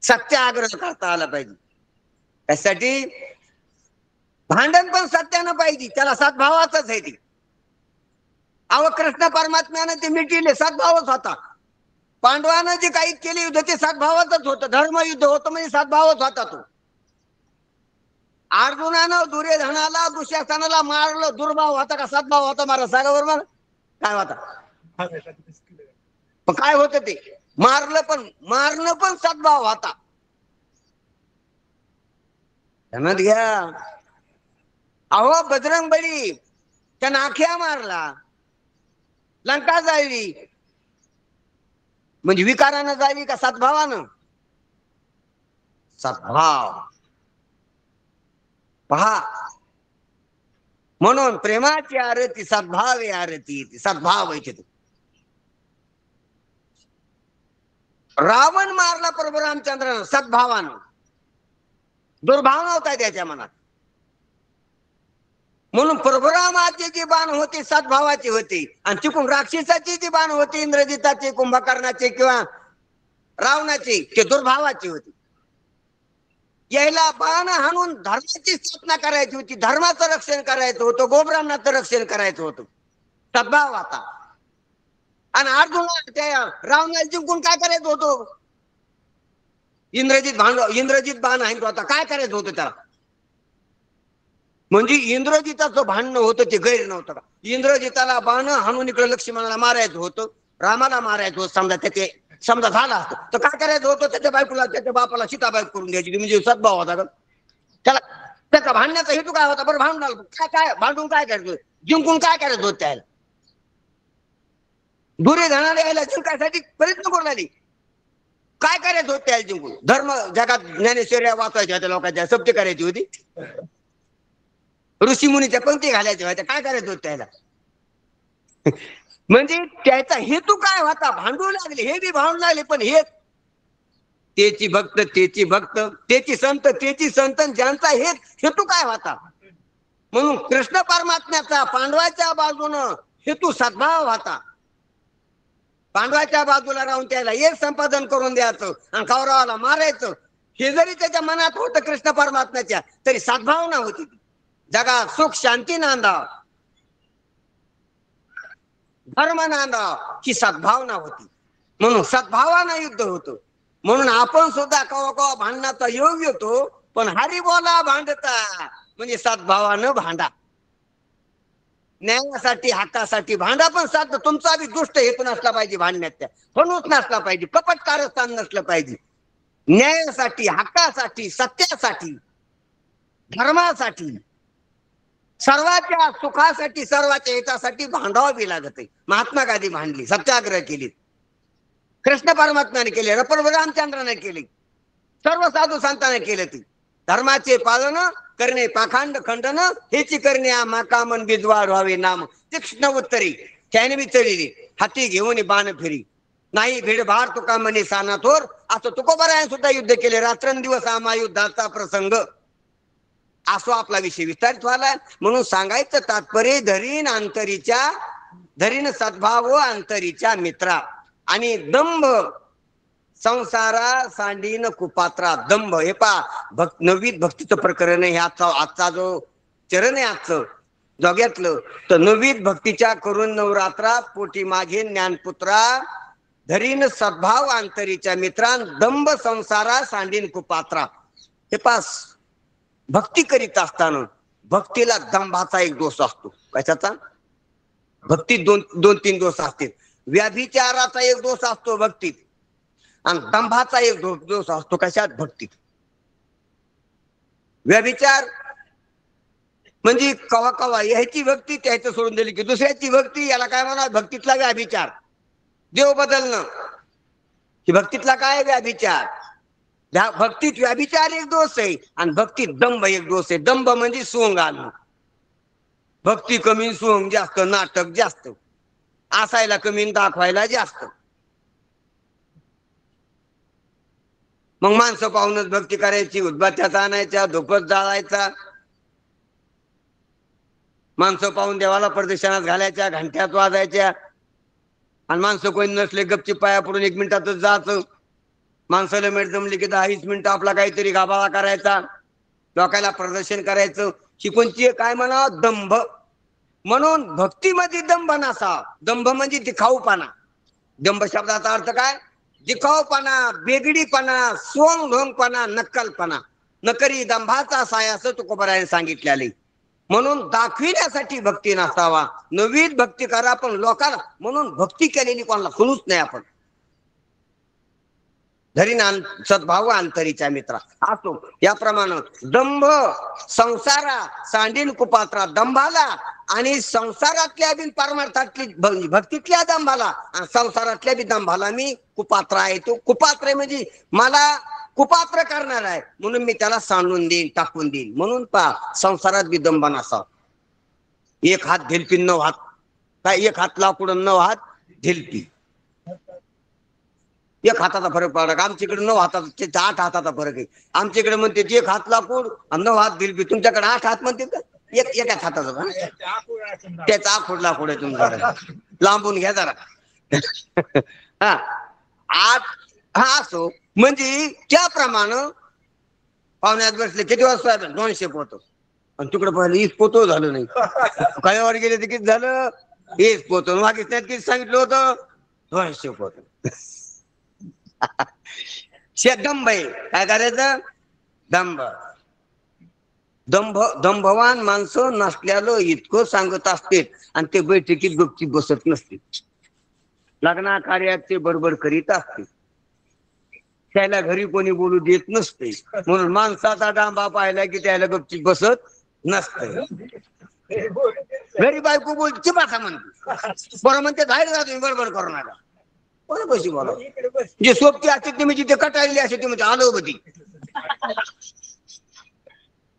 सत्याग्रह करता आला पाहिजे. त्यासाठी भांडण पण सत्यानं पाहिजे, त्याला सद्भावाच आहे ते. अहो कृष्ण परमात्म्यानं ते मिटिले सद्भावच होता. पांडवानं जे काही केले युद्ध ते सद्भावाचंच होतं, धर्मयुद्ध होतं म्हणजे सद्भावच होता तो. अर्जुनानं दुर्योधनाला दुःशासनाला मारलं, दुर्भाव होता का सद्भाव होता? मारा सांगा बरं मला, काय होता? पण काय होतं ते? मारणं पण सद्भाव होता. ध्यानात घ्या. अहो बजरंग बली त्या नाख्या मारला, लंका जाळली, म्हणजे विकारानं जाळली का सद्भावानं? सद्भाव. पहा, म्हणून प्रेमाची आरती सद्भावे आरती, सद्भाव आहे. रावण मारला प्रभू रामचंद्रानं सद्भावानं, दुर्भाव नव्हता त्याच्या मनात. म्हणून प्रभुरामाचे जे बाण होते सद्भावाचे होते, आणि तिकडून राक्षसाचे जे बाण होते इंद्रजिताचे, कुंभकर्णाचे किंवा रावणाचे, ते दुर्भावाचे होते. यायला बाण हाणून धर्माची स्थापना करायची होती, धर्माचं रक्षण करायचं होतं, गोब्राह्मणाचं रक्षण करायचं होतं, सद्भाव आता. आणि अर्जुन त्या रावणाला जिंकून काय करायचं होतं? इंद्रजित बाण हाणतो होता, काय करायचं होतं त्याला? म्हणजे इंद्रजिताचं भांडणं होतं ते गैर नव्हतं का? इंद्रजिताला बाण हाणून इकडे लक्ष्मणाला मारायचं होतं, रामाला मारायचं होतं. समजा त्याचे समजा झाला असतं तर काय करायचं होतं? त्याच्या बायकोला, त्याच्या बापाला सीताबाई करून द्यायची, म्हणजे सद्भाव होता का त्याला? त्याचा भांडण्याचा हेतू काय होता बरं? भांडण काय भांडून काय करायचं? जिंकून काय करायचं होतं त्याला? दुर्योधनाला यायला जिंकायसाठी प्रयत्न करू लागली, काय करायचं होतं त्याला जिंकून? धर्म जगात ज्ञानेश्वर्या वाचायच्या होत्या, लोकांच्या सप्ती करायची होती, ऋषी मुनीच्या पंक्ती घालायच्या होत्या, काय करायचं होतं त्याला? म्हणजे त्याचा हेतू काय होता? भांडू लागले, हे बी भांडू लागले, पण हे त्याची भक्त त्याची भक्त, त्याची संत त्याची संत, ज्यांचा हेतू काय होता? म्हणून कृष्ण परमात्म्याचा पांडवाच्या बाजूनं हेतू सद्भाव होता. पांडवाच्या बाजूला राहून त्याला हे संपादन करून द्यायचं आणि कौरवाला मारायचं, हे जरी त्याच्या मनात होतं कृष्ण परमात्म्याच्या, तरी सद्भावना होती. जगात सुख शांती नांदाव, धर्म नांदाव, ही सद्भावना होती. म्हणून सद्भावानं युद्ध होतं. म्हणून आपण सुद्धा कवा कवा भांडणाचा योग येतो, पण हरी बोला भांडता म्हणजे सद्भावानं भांडा, न्यायासाठी हक्कासाठी भांडा. पण साध तुमचा बी दुष्ट हेतू नसला पाहिजे भांडण्यात, त्या फणूस नसला पाहिजे, कपट कारस्थान नसलं पाहिजे. न्यायासाठी, हक्कासाठी, सत्यासाठी, धर्मासाठी, सर्वांच्या सुखासाठी, सर्वांच्या हितासाठी भांडावं बी लागत आहे. महात्मा गांधी भांडली, सत्याग्रह केली, कृष्ण परमात्म्याने केले, प्रभू रामचंद्राने केले, सर्व साधू संतांनी केले. ती धर्माचे पालन करणे, पाखांड खंडन हेची करणे, कामन बिजवार व्हावे नाम. तीक्ष्ण उत्तरी त्याने बी चढली, हाती घेऊन बाण फिरी, नाही भिडभार तुका म्हणे साना थोर. असं तुकोबारायन सुद्धा युद्ध केले, रात्रंदिवस आम्हा युद्धाचा प्रसंग. असो आपला विषय विस्तारित व्हायला. म्हणून सांगायचं तात्पर्य, धरीन सद्भाव अंतरीच्या मित्रा. आणि दंभ संसारा सांडीन कुपात्रा. दंभ हे पा नववीत भक्तीचं प्रकरण आहे. आजचा जो चरण आहे आजचं जोग्यातलं, तर नववीत भक्तीच्या करून नवरात्रा पोटी मागे ज्ञानपुत्रा, धरीन सद्भाव अंतरीच्या मित्रा, दंभ संसारा सांडीन कुपात्रा. हे पास भक्ती करीत असताना भक्तीला दंभाचा एक दोष असतो. कशाचा? भक्तीत दोन तीन दोष असतील. व्याभिचाराचा एक दोष असतो भक्तीत, आणि दंभाचा एक दोष असतो कशात? भक्तीत. व्यभिचार म्हणजे कवा कवा ह्याची भक्ती त्याचं सोडून दिली की दुसऱ्याची भक्ती, याला काय म्हणा? भक्तीतला व्याभिचार. देव बदलणं की भक्तीतला काय? व्याभिचार. भक्तीत व्याभिचार एक दोष आहे आणि भक्तीत दंभ एक दोष आहे. दंभ म्हणजे सोंग आणणं. भक्ती कमी, सोंग जास्त, नाटक जास्त, असायला कमी, दाखवायला जास्त. मग माणसं पाहूनच भक्ती करायची, उदबत्त्याचा आणायच्या, धूपच जाळायचा, माणसं पाहून देवाला प्रदक्षिणात घालायच्या, घंट्यात वाजायच्या. आणि माणसं कोणी नसले गपची पाया पडून 1 मिनिटातच जायचं. माणसाला मेट जमली की 10-20 मिनिटं आपला काहीतरी गाभाळा करायचा, लोकांना प्रदर्शन करायचं. शिकवणची काय म्हणा? दंभ. म्हणून भक्तीमध्ये दंभ नसावा. दंभ म्हणजे दिखाऊपणा. दंभ शब्दाचा अर्थ काय? दिखाऊपणा, बेगडीपणा, सोंग ढोंगपणा, नक्कलपणा. नकरी दंभाचा साय असं तुकोबाराने सांगितलेले. म्हणून दाखविण्यासाठी भक्ती नसावा. नवीन भक्ती करा पण लोकांना, म्हणून भक्ती केलेली कोणाला सुरूच नाही आपण. धरीन सद्भाव अंतरीच्या मित्रा असो. याप्रमाणे दंभ संसारा सांडीन कुपात्रा. दंभाला आणि संसारातल्या बी परमार्थातली भक्तीतल्या दंभाला आणि संसारातल्या बी दंभाला मी कुपात्र आहे. तो कुपात्र म्हणजे मला कुपात्र करणार आहे म्हणून मी त्याला सांडून देईन, टाकून देईन. म्हणून पहा संसारात बी दंभ नसावा. 1 हात ढिलपी 9 हात काय? 1 हात लाकूड 9 हात ढिलपी. 1 हाताचा फरक पडला. आमच्याकडे 9 हाताचा 8 हाताचा फरक आहे. आमच्याकडे म्हणते 1 हात लाकूड आणि 9 हात ढिलपी. तुमच्याकडे 8 हात म्हणते का? एकाच हाताचा त्याचा आखूड लाकूड आहे तुमच्याकडे. लांबून घ्या जरा. हा हा असो. म्हणजे त्याप्रमाणे पाहुण्यात बसले किती वाजता? 200 पोतं. आणि तिकडे पाहिलं 20 पोतं झालं नाही. कायावर गेले तर किती झालं? 20 पोतं. मागेच त्यात किती सांगितलं होतं? 200 पोतं. दंभ आहे. काय करायचं? दंभ. दंभवान माणसं नसल्याला इतकं सांगत असते आणि ते बैठकीत गपचीत बसत नसते. लग्ना कार्यात ते बडबड करीत असते. त्याला घरी कोणी बोलू देत नसते. म्हणून माणसाचा डांबा पाहिला की त्याला गपचीत बसत नसते. घरी बायको बोलची भाषा म्हणते. बरं म्हणते बाहेर जा तुम्ही, बडबड करू नका. बरं बशी बोला. जे सोबती असते तुम्ही जिथे कटाळली असते तुम्ही आलो बधी.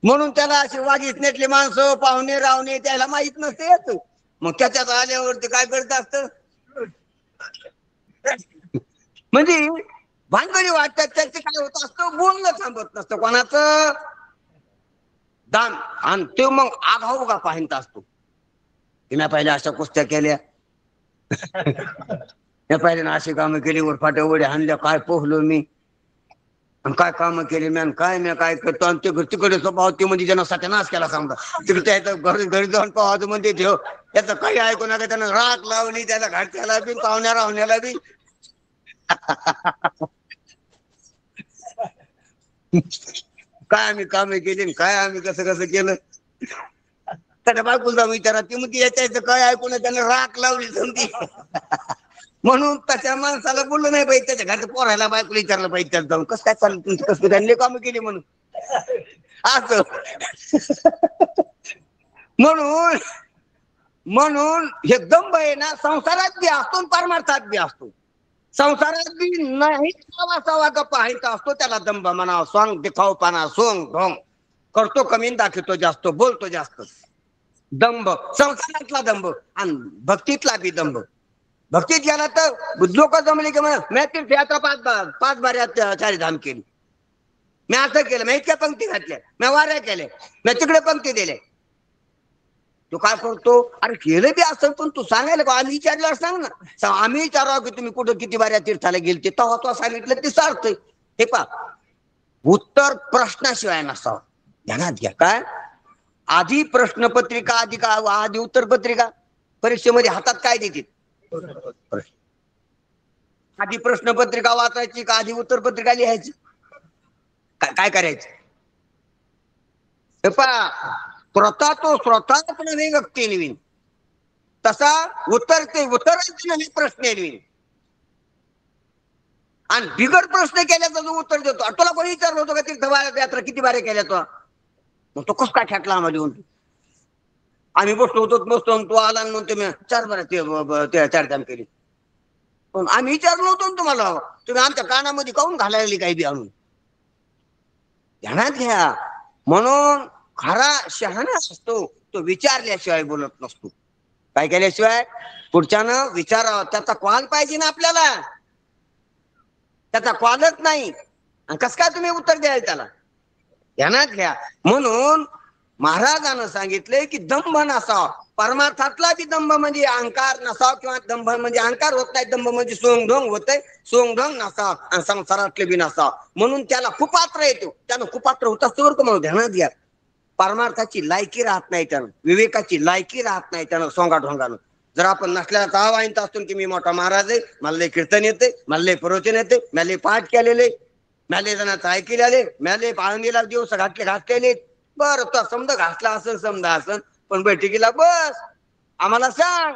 म्हणून त्याला असे वागीसण्यातले माणसं पाहुणे रावणे त्याला माहित नसते येत. मग त्याच्यात आल्यावरती काय करत असत? म्हणजे भानगडी वाटतात. त्याचे काय होत असतं? बोलणं थांबत नसतं कोणाचं दान. आणि ते मग आघाऊगा पाहित असतो. तिने पहिले अशा कुस्त्या केल्या, त्या पहिल्यानं अशी कामं केली, उरफाट्या उड्या हाणल्या, काय पोहलो मी आणि काय कामं केली मी आणि काय मी काय करतो. आणि ते तिकडे स्वभाव ते म्हणजे ज्यांना सत्यानाश केला समजा. तिकडे त्याचं घरी जाऊन पाहावं म्हणजे ठेव त्याचं काही ऐकू नका. त्यानं राख लावली त्याला घरच्याला बी पाहुण्या राहुण्याला बी. काय आम्ही कामे केली, काय आम्ही कसं कसं केलं. त्याच्या बायकोला विचारा ती मग याच्याचं काय ऐकून त्यानं राख लावली समजी. म्हणून त्याच्या माणसाला बोललं नाही पाहिजे. त्याच्या घरच्या पोरायला बायकोला विचारलं पाहिजे त्यात जाऊन कसं काय चाललं तुमचं, कसं त्यांनी कामं केली म्हणून असं. म्हणून म्हणून हे दंभ आहे ना, संसारात बी असतो परमार्थात बी असतो. संसारात बी नाही सावा गप्पा हायचा असतो त्याला दंभ म्हणा. सोंग दिखाऊपणा, सोंग ढोंग करतो कमी, दाखवतो जास्त, बोलतो जास्त. दंभ संसारातला दंभ आणि भक्तीतला बी दंभ. भक्तीत गेला तर लोक जमले की म्हणा मी तीर्थयात्रा 5 बाऱ्यात 4 धाम केली, मी असं केलं, मी इतक्या पंक्ती घातल्या, मी वाऱ्या केल्या, मी तिकडे पंक्ती दिल्या. तू काय करतो? अरे केलं बी असं पण तू सांगायला का? आम्ही विचारल्यावर सांग ना. आम्ही विचारावं की तुम्ही कुठं किती बाऱ्या तीर्थाला गेलते, तेव्हा तो सांगितलं ते सार्थय. हे पा उत्तर प्रश्नाशिवाय नसावं. ध्यानात घ्या. काय आधी प्रश्नपत्रिका आधी उत्तर पत्रिका परीक्षेमध्ये हातात काय देतील? आधी प्रश्नपत्रिका वाचायची का आधी उत्तर पत्रिका लिहायची? काय करायचं? स्वतः तो स्वतःच नवीन व्यक्ती नवीन तसा उत्तर ते उत्तराचे नवीन प्रश्न नवीन. आणि बिगर प्रश्न केल्याचा जो उत्तर देतो, तुला कोणी विचारलं होतं का तीर्थयात्रा किती बारे केल्या तो? मग तो कस काय खेटला आम्हाला येऊन? आम्ही बसलो होतो तो आला आणि म्हणतो मी 4 बारा ते 4 धाम केली. पण आम्ही विचारलो होतो ना तुम्हाला, तुम्ही आमच्या कानामध्ये काऊन घालायला काही बी आणून? ध्यानात घ्या. म्हणून खरा शहाणा असतो तो विचारल्याशिवाय बोलत नसतो. काय केल्याशिवाय? पुढच्यानं विचारावं, त्याचा कॉल पाहिजे ना आपल्याला. त्याचा कॉलच नाही, कस काय तुम्ही उत्तर द्याल त्याला? ध्यानात घ्या. म्हणून महाराजांना सांगितले की दंभ नसावा. परमार्थातला बी दंभ म्हणजे अहंकार नसावा, किंवा दंभ म्हणजे अहंकार होत नाही, दंभ म्हणजे सोंगढोंग होतंय, सोंगढोंग नसावा, आणि संसारातले बी नसावा. म्हणून त्याला कुपात्र येतो. त्यानं कुपात्र होत असतो बरं का. म्हणून ध्यानात घ्या. परमार्थाची लायकी राहत नाही त्यानं, विवेकाची लायकी राहत नाही त्यानं सोंगा ढोंगानं. जर आपण नसल्याला ताव आणत असतो की मी मोठा महाराज आहे, मला लय कीर्तन येते, मला लय प्रवचन येते, मला लय पाठ केलेले, मॅले जणांचं ऐकले आले, मॅले पाळणीला दिवस घातलेले. बरं तो समजा घातला असेल, समजा असेल, पण बैठकीला बस आम्हाला सांग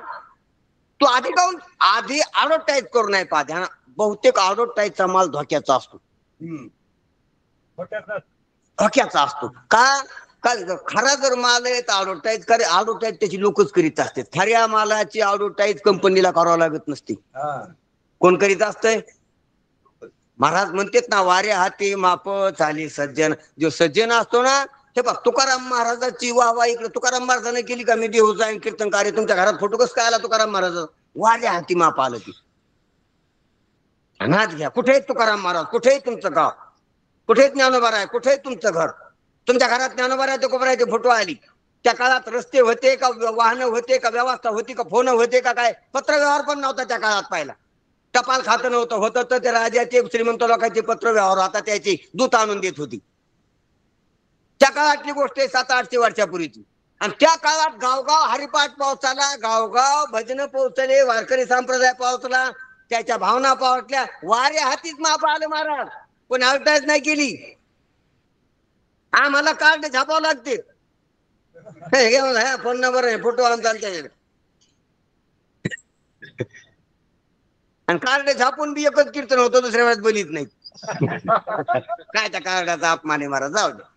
तू आधी काऊन आधी ऍडव्हर्टाईज करू नाही पाहत. बहुतेक ऍडव्हर्टाईजचा माल धोक्याचा असतो. धोक्याचा असतो का? खरा जर माल आहे तर ऍडव्हर्टाईज त्याची लोकच करीत असते. खऱ्या मालाची ऍडव्हर्टाईज कंपनीला करावं लागत नसते. कोण करीत असतंय? महाराज म्हणतात ना, वारे हाती माप चाली सज्जन. जो सज्जन असतो ना, हे बघ तुकाराम महाराजाची वाह इकडे तुकाराम महाराजांनी केली का? मी देऊ जाईन कीर्तन कार्य, तुमच्या घरात फोटो कसं काय आला तुकाराम महाराज? वारे हाती माप आलं ती. ध्यानात घ्या. कुठे तुकाराम महाराज? कुठे तुमचं गाव? कुठे ज्ञानोबा आहे? कुठे तुमचं घर? तुमच्या घरात ज्ञानोबा आहे कोपरायचे फोटो आली. त्या काळात रस्ते होते का? वाहनं होते का? व्यवस्था होती का? फोन होते का? काय पत्रव्यवहार पण नव्हता त्या काळात पाहिला. टपाल खातं नव्हतं. होतं तर त्या राजाचे श्रीमंत लोकांचे पत्र व्यवहार होता, त्याची दूत आणून देत होती. त्या काळातली गोष्ट आहे 700-800 वर्षापूर्वीची. आणि त्या काळात गावगाव हरिपाठ पोहोचला, गावगाव भजन पोहोचले, वारकरी संप्रदाय पोहोचला, त्याच्या भावना पोहोचल्या. वाऱ्या हातीच माप आलं महाराज, पण ऍडव्हर्टाईज नाही केली. आम्हाला कार्ड छापावं लागते. फोन नंबर आहे, फोटो आणून चालते, आणि कार्ड छापून बी एकच कीर्तन होतं, दुसऱ्या वेळेस बोलीत नाही. काय त्या कार्डाचा अपमान आहे महाराज, जाऊ दे.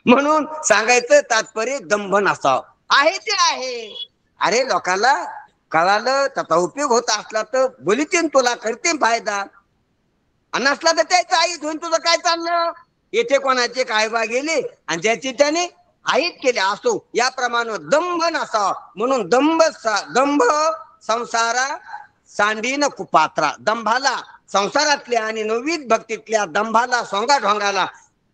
म्हणून सांगायचं तात्पर्य दंभ नसावं. आहे ते आहे. अरे लोकांना कळालं, त्याचा उपयोग होत असला तर बोलीते तुला, करते फायदा, आणि नसला तर त्याचं आईत होईन. तुझं काय चाललं? येथे कोणाचे काय बा गेले आणि ज्याचे त्याने आईत केले असो, याप्रमाणे दंभ नसावा. म्हणून दंभ संसारा सांडीन कुपात्रा. दंभाला, संसारातल्या आणि नववीत भक्तीतल्या दंभाला, सोंगा ढोंगाला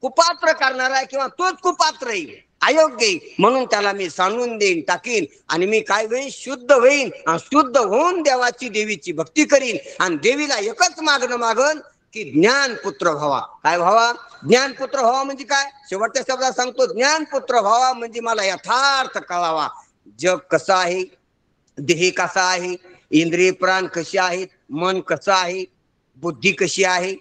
कुपात्र करणारा किंवा तोच कुपात्र आहे, अयोग्य आहे. म्हणून त्याला मी सांडून देईन, टाकीन, आणि मी काय होईन? शुद्ध होईन. शुद्ध होऊन देवाची देवीची भक्ती करीन, आणि देवीला एकच मागण की ज्ञानपुत्र व्हावा. काय व्हावा? ज्ञानपुत्र व्हावा म्हणजे काय? शेवटच्या शब्दात सांगतो, ज्ञानपुत्र व्हावा म्हणजे मला यथार्थ कळावा. जग कसं आहे, देह कसा आहे, इंद्रिय प्राण कशी आहेत, मन कसं आहे, बुद्धी कशी आहे,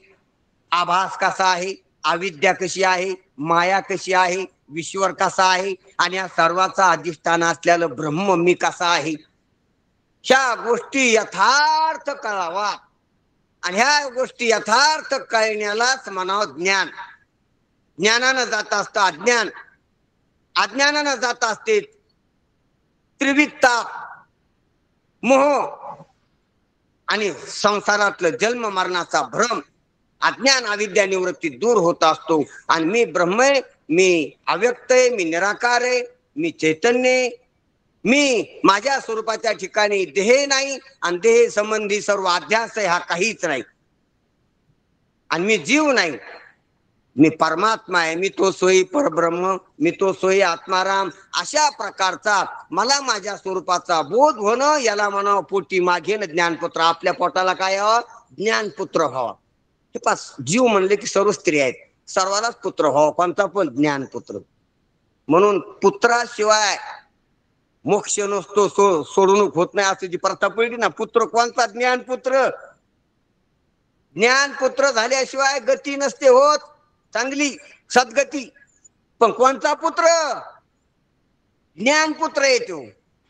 आभास कसा आहे, अविद्या कशी आहे, माया कशी आहे, विश्वर कसा आहे, आणि या सर्वाचा अधिष्ठान असलेलं ब्रह्म मी कसा आहे, ह्या गोष्टी यथार्थ कळावा. आणि ह्या गोष्टी यथार्थ कळण्यालाच म्हणावं ज्ञान. ज्ञानानं जात असतं अज्ञान, अज्ञानानं जात असते त्रिविधता, मोह, आणि संसारातलं जन्म मरणाचा भ्रम. अज्ञान अविद्या निवृत्ती दूर होत असतो, आणि मी ब्रह्म आहे, मी अव्यक्त आहे, मी निराकार आहे, मी चैतन्य आहे, मी माझ्या स्वरूपाच्या ठिकाणी देह नाही, आणि देह संबंधी सर्व अध्यास आहे, हा काहीच नाही. आणि मी जीव नाही, मी परमात्मा आहे, मी तो सोयी परब्रह्म, मी तो सोयी आत्माराम. अशा प्रकारचा मला माझ्या स्वरूपाचा बोध होणं, याला म्हणावं पोटी मागेन ज्ञानपुत्र. आपल्या पोटाला काय हवं? ज्ञानपुत्र व्हावा. हे पास जीव म्हणले की सर्व स्त्री आहेत, सर्वांनाच पुत्र व्हावा, कोणता पण ज्ञानपुत्र. म्हणून पुत्राशिवाय मोक्ष नसतो, सोडवणूक होत नाही, असं जी प्रथा पडली ना. पुत्र कोणता? ज्ञानपुत्र. ज्ञानपुत्र झाल्याशिवाय गती नसते होत, चांगली सद्गती. पण कोणता पुत्र? ज्ञानपुत्र येतो.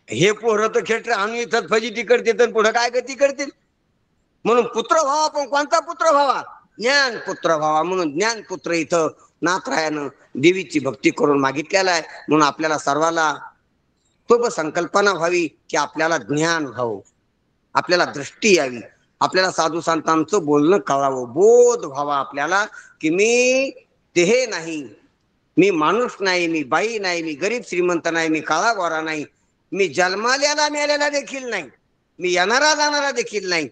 हे पोरं तर खेळ आणून इथं फजिती करते, तर पुढे काय गती करतील? म्हणून पुत्र व्हावा, पण कोणता पुत्र व्हावा? ज्ञान पुत्र व्हावा. म्हणून ज्ञानपुत्र इथं नाथरायानं देवीची भक्ती करून मागितलेला आहे. म्हणून आपल्याला सर्वाला शुभ संकल्पना व्हावी की आपल्याला ज्ञान व्हावं, आपल्याला दृष्टी यावी, आपल्याला साधू संतांचं बोलणं कळावं, बोध व्हावा आपल्याला की मी देह नाही, मी माणूस नाही, मी बाई नाही, मी गरीब श्रीमंत नाही, मी काळा गोरा नाही, मी जन्माल्याला मेलेला देखील नाही, मी येणारा जाणारा देखील नाही,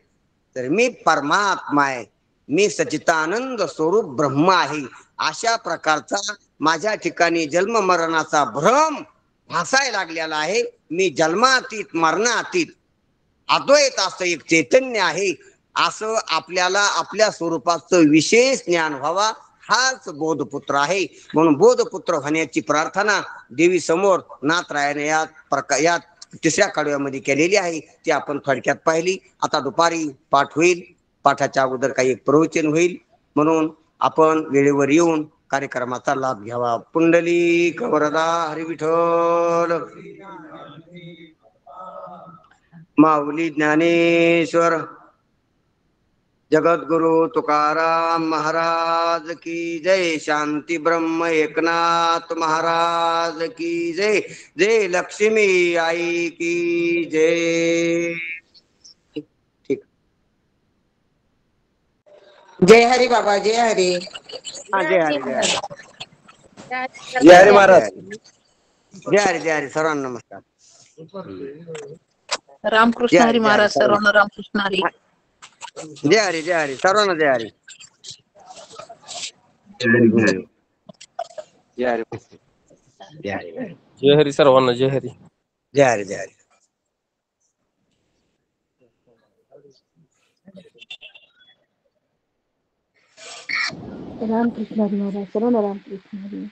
तर मी परमात्मा आहे, मी सच्चिदानंद स्वरूप ब्रह्म आहे. अशा प्रकारचा माझ्या ठिकाणी जन्म मरणाचा भ्रम भासायला लागलेला आहे. मी जन्मातीत मरणातीत अद्वैत असं एक चैतन्य आहे, असं आपल्याला आपल्या स्वरूपाचं विशेष ज्ञान व्हावा, हाच बोधपुत्र आहे. म्हणून बोधपुत्र होण्याची प्रार्थना देवी समोर नाथरायाने या तिसऱ्या कडव्यामध्ये केलेली आहे. ती आपण थोडक्यात पाहिली. आता दुपारी पाठ होईल. पाठाच्या अगोदर काही एक प्रवचन होईल. म्हणून आपण वेळेवर येऊन कार्यक्रमाचा लाभ घ्यावा. पुंडलिक वरदा हरी विठ्ठल. माऊली ज्ञानेश्वर जगद्गुरु तुकाराम महाराज की जय. शांती ब्रह्म एकनाथ महाराज की जय. जय लक्ष्मी आई की जय. ठीक. जय हरी बाबा, जय हरी. हा, जय हरी जय हरी जय हरी महाराज. जय हरी जय हरी. सर्वांना नमस्कार. रामकृष्ण हरी महाराज, सर्वांना रामकृष्ण हरी. जय हरी जय हरी. सर्वांना जय हरी. जय हरी. जय हरी जय हरी सर्वांना. जय हरी. जय हरी जय हरी. रामकृष्ण हरी महाराज, सर्वांना रामकृष्ण हरी.